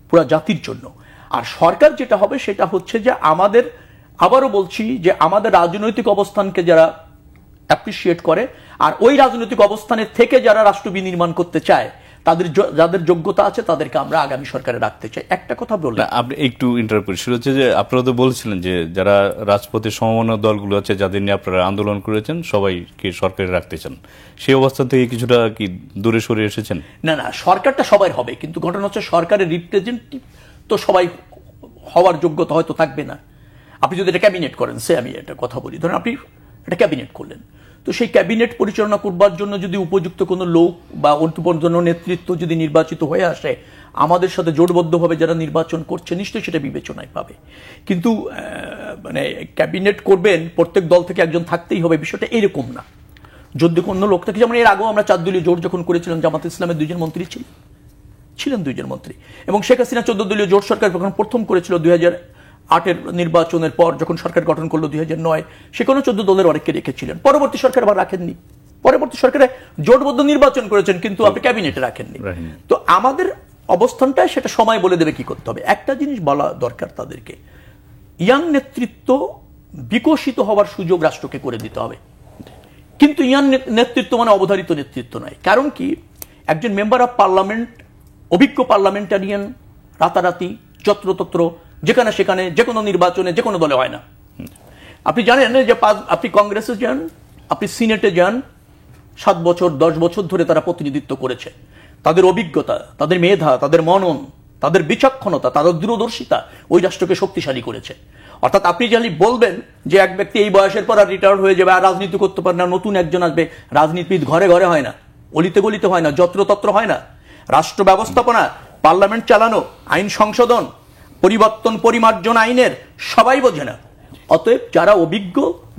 Speaker 2: পুরো জাতির জন্য। আর সরকার যেটা হবে সেটা হচ্ছে যে আমাদের, আবারও বলছি, যে আমাদের রাজনৈতিক অবস্থানকে যারা অ্যাপ্রিসিয়েট করে আর ওই রাজনৈতিক অবস্থানের থেকে যারা রাষ্ট্র বিনির্মাণ করতে চায়, যাদের যোগ্যতা আছে, তাদেরকে আমরা আগামী সরকারে রাখতে চাই। একটা কথা বললেন,
Speaker 1: আপনি একটু ইন্টারপ্রিট হচ্ছে যে আপনারা তো বলছিলেন যে যারা রাজপথের সমমনা দলগুলো আছে, যাদের নিয়ে আপনারা আন্দোলন করেছেন, সবাইকে সরকারে রাখতে চান। সেই অবস্থা থেকে কিছুটা কি দূরে সরে এসেছেন?
Speaker 2: না না, সরকারটা সবাই হবে, কিন্তু ঘটনা হচ্ছে সরকারের রিপ্রেজেন্টেটিভ তো সবাই হওয়ার যোগ্যতা হয়তো থাকবে না। আপনি যদি এটা ক্যাবিনেট করেন, আমি একটা কথা বলি, ধরেন আপনি একটা ক্যাবিনেট করলেন, তো সেই ক্যাবিনেট পরিচালনা করবার জন্য যদি উপযুক্ত কোনো লোক বা অন্তর্বর্তন নেতৃত্ব যদি নির্বাচিত হয়ে আসে, আমাদের সাথে জোটবদ্ধভাবে যারা নির্বাচন করছে, নিশ্চয়ই সেটা বিবেচনায় পাবে। কিন্তু ক্যাবিনেট করবেন, প্রত্যেক দল থেকে একজন থাকতেই হবে, বিষয়টা এরকম না। যদি কোনো লোক থাকে, যেমন এর আগেও আমরা 4 দলীয় জোট যখন করেছিলাম, জামাত ইসলামের 2 জন মন্ত্রী ছিলেন 2 জন মন্ত্রী, এবং শেখ হাসিনা 14 দলীয় জোট সরকার যখন প্রথম করেছিল 2008-এর নির্বাচনের পর, যখন সরকার গঠন করলো 2009, সেখানেও 14 দলের অনেককে রেখেছিলেন। পরবর্তী সরকার আবার রাখেননি, পরবর্তী সরকারে জোটবদ্ধ নির্বাচন করেছেন, কিন্তু আপনি ক্যাবিনেটে রাখেননি। তো আমাদের অবস্থানটা সেটা সময় বলে দেবে কি করতে হবে। একটা জিনিস বলা দরকার তাদেরকে, ইয়াং নেতৃত্ব বিকশিত হওয়ার সুযোগ রাষ্ট্রকে করে দিতে হবে, কিন্তু ইয়াং নেতৃত্ব মানে অবধারিত নেতৃত্ব নয়। কারণ কি, একজন মেম্বার অফ পার্লামেন্ট, অভিজ্ঞ পার্লামেন্টারিয়ান রাতারাতি যত্রতত্র যেখানে সেখানে যে কোনো নির্বাচনে যে কোনো দলে হয় না। আপনি জানেন যে আপনি কংগ্রেসে যান, আপনি সিনেটে যান, 7 বছর 10 বছর ধরে তারা প্রতিনিধিত্ব করেছে। তাদের অভিজ্ঞতা, তাদের মেধা, তাদের মনন, তাদের বিচক্ষণতা, তাদের দূরদর্শিতা ওই রাষ্ট্রকে শক্তিশালী করেছে। অর্থাৎ আপনি যদি বলবেন যে এক ব্যক্তি এই বয়সের পর আর রিটায়ার্ড হয়ে যাবে আর রাজনীতি করতে পারে না, নতুন একজন আসবে, রাজনীতিবিদ ঘরে ঘরে হয় না, অলিতে গলিতে হয় না, যত্রতত্র হয় না। রাষ্ট্র ব্যবস্থাপনা, পার্লামেন্ট চালানো, আইন সংশোধন, পরিবর্তন পরিমার্জন আইনের সবাই বোঝে না। অতএব যারা অভিজ্ঞ,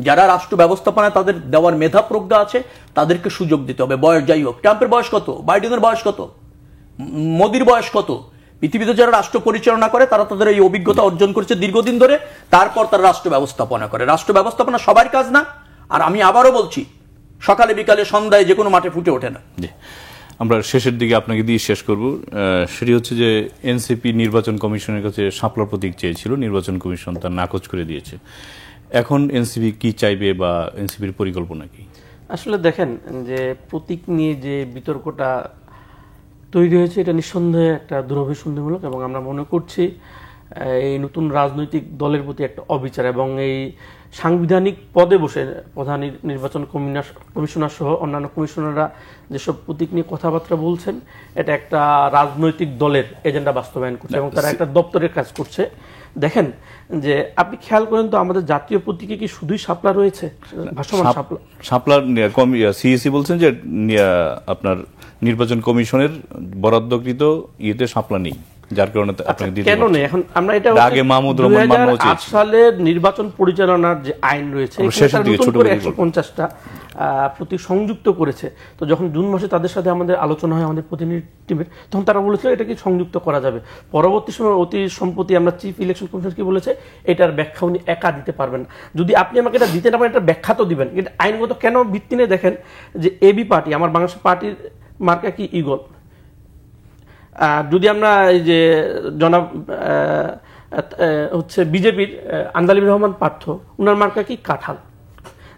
Speaker 2: যারা রাষ্ট্র ব্যবস্থাপনায় তাদের দেওয়ার মেধা প্রজ্ঞা আছে, তাদেরকে সুযোগ দিতে হবে। বয়স যাই হোক, ট্রাম্পের বয়স কত, বাইডেনের বয়স কত, মোদির বয়স কত, পৃথিবীতে যারা রাষ্ট্র পরিচালনা করে তারা তাদের এই অভিজ্ঞতা অর্জন করেছে দীর্ঘদিন ধরে, তারপর তারা রাষ্ট্র ব্যবস্থাপনা করে। রাষ্ট্র ব্যবস্থাপনা সবার কাজ না। আর আমি আবারও বলছি, সকালে বিকালে সন্ধ্যায় যে কোনো মাঠে ফুটে ওঠে না।
Speaker 1: আমরা শেষের দিকে আপনাকে দিয়ে শেষ করব। সেটি হচ্ছে যে এনসিপি নির্বাচন কমিশনের কাছে শাপলার প্রতীক চেয়েছিল, নির্বাচন কমিশন তার নাকচ করে দিয়েছে। এখন এনসিপি কি চাইবে বা এনসিপির পরিকল্পনা কি?
Speaker 3: আসলে দেখেন যে প্রতীক নিয়ে যে বিতর্কটা তৈরি হয়েছে, এটা নিঃসন্দেহে একটা দুরভিসন্ধিমূলক, এবং আমরা মনে করছি এই নতুন রাজনৈতিক দলের প্রতি একটা অবিচার, এবং এই সাংবিধানিক পদে বসে প্রধান নির্বাচন কমিশনার সহ অন্যান্য কমিশনাররা যেসব প্রতীক নিয়ে কথাবার্তা বলছেন, এটা একটা রাজনৈতিক দলের এজেন্ডা বাস্তবায়ন করছে এবং তারা একটা দপ্তরের কাজ করছে। দেখেন যে আপনি খেয়াল করেন তো, আমাদের জাতীয় প্রতীকে কি শুধুই শাপলা রয়েছে? ভাসমান শাপলা,
Speaker 1: শাপলার সিইসি বলছেন যে আপনার নির্বাচন কমিশনের বরাদ্দকৃত ইয়েতে শাপলা নেই, যার কারণে
Speaker 3: কেন নেই? এখন আমরা এটা
Speaker 1: আগে মাহমুদ রহমান
Speaker 3: 2008 সালের নির্বাচন পরিচালনার যে আইন রয়েছে, 150টা প্রতীক সংযুক্ত করেছে। তো যখন জুন মাসে তাদের সাথে আমাদের আলোচনা হয় আমাদের প্রতিনিধি টিমের, তখন তারা বলেছিল এটা কি সংযুক্ত করা যাবে। পরবর্তী সময় অতি সম্প্রতি আমরা চিফ ইলেকশন কমিশন কি বলেছে, এটার ব্যাখ্যা উনি একা দিতে পারবেন না। যদি আপনি আমাকে এটা দিতে না পারেন, এটা ব্যাখ্যা তো দিবেন। এটা আইনগত কেন ভিত্তি নিয়ে দেখেন যে এবি পার্টি, আমার বাংলাদেশ পার্টির মার্কা কি ঈগল। যদি আমরা এই যে জনাব হচ্ছে বিজেপির আন্দালিব রহমান পার্থ, উনার মার্কা কি কাঁঠাল।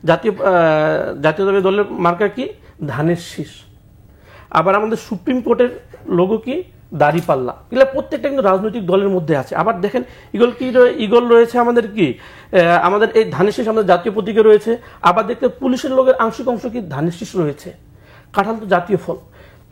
Speaker 3: জাতীয় দলের মার্কা কি ধানের শীষ। আবার আমাদের সুপ্রিম কোর্টের লোগো কি দাড়িপাল্লা। এগুলো প্রত্যেকটা কিন্তু রাজনৈতিক দলের মধ্যে আছে। আবার দেখেন ঈগল রয়েছে আমাদের কি, আমাদের এই ধানের শীষ আমাদের জাতীয় প্রতীকে রয়েছে। আবার দেখতে পুলিশের লোকের আংশিক অংশ কি ধানের শীষ রয়েছে। কাঁঠাল তো জাতীয় ফল।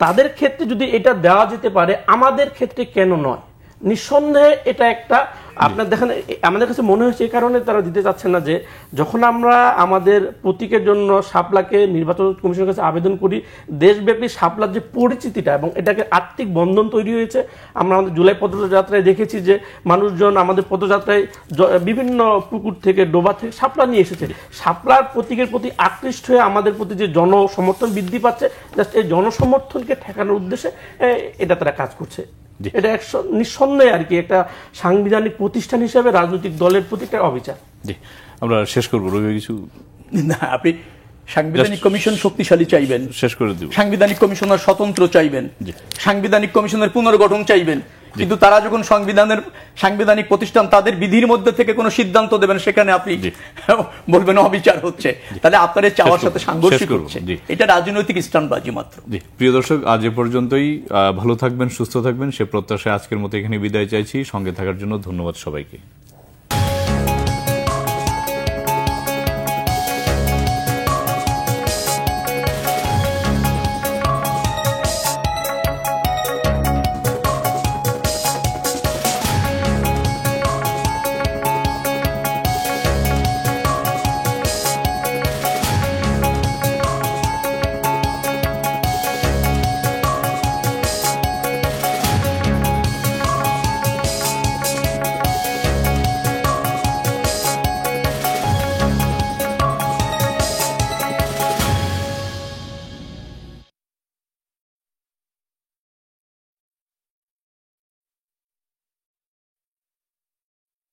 Speaker 3: তাদের ক্ষেত্রে যদি এটা দেওয়া যেতে পারে, আমাদের ক্ষেত্রে কেন নয়? নিঃসন্দেহে এটা একটা আপনার দেখেন, আমাদের কাছে মনে হয়েছে এই কারণে তারা দিতে চাচ্ছেন না যে যখন আমরা আমাদের প্রতীকের জন্য শাপলাকে নির্বাচন কমিশনের কাছে আবেদন করি, দেশব্যাপী শাপলার যে পরিচিতিটা এবং এটাকে আর্থিক বন্ধন তৈরি হয়েছে। আমরা আমাদের জুলাই পদযাত্রায় দেখেছি যে মানুষজন আমাদের পদযাত্রায় বিভিন্ন পুকুর থেকে, ডোবা থেকে শাপলা নিয়ে এসেছে। শাপলার প্রতীকের প্রতি আকৃষ্ট হয়ে আমাদের প্রতি যে জনসমর্থন বৃদ্ধি পাচ্ছে, জাস্ট এই জনসমর্থনকে ঠেকানোর উদ্দেশ্যে এটা তারা কাজ করছে। এটা নিঃসন্দেহে আর কি একটা সাংবিধানিক প্রতিষ্ঠান হিসেবে রাজনৈতিক দলের প্রতি একটা অবিচার।
Speaker 1: আমরা শেষ করবো। রবি কিছু
Speaker 2: না, আপনি সাংবিধানিক কমিশন শক্তিশালী চাইবেন,
Speaker 1: শেষ করে দিব।
Speaker 2: সাংবিধানিক কমিশনার স্বতন্ত্র চাইবেন, সাংবিধানিক কমিশনের পুনর্গঠন চাইবেন, কিন্তু তারা যখন সাংবিধানিক প্রতিষ্ঠান তাদের বিধির মধ্যে থেকে কোনো সিদ্ধান্ত দেবেন, সেখানে আপনি বলবেন অবিচার হচ্ছে, তাহলে আপনার চাওয়ার সাথে সাংঘর্ষিক হচ্ছে। এটা রাজনৈতিক স্টান্টবাজি মাত্র।
Speaker 1: প্রিয় দর্শক, আজ এ পর্যন্তই। ভালো থাকবেন, সুস্থ থাকবেন সে প্রত্যাশায় আজকের মতো এখানে বিদায় চাইছি। সঙ্গে থাকার জন্য ধন্যবাদ সবাইকে।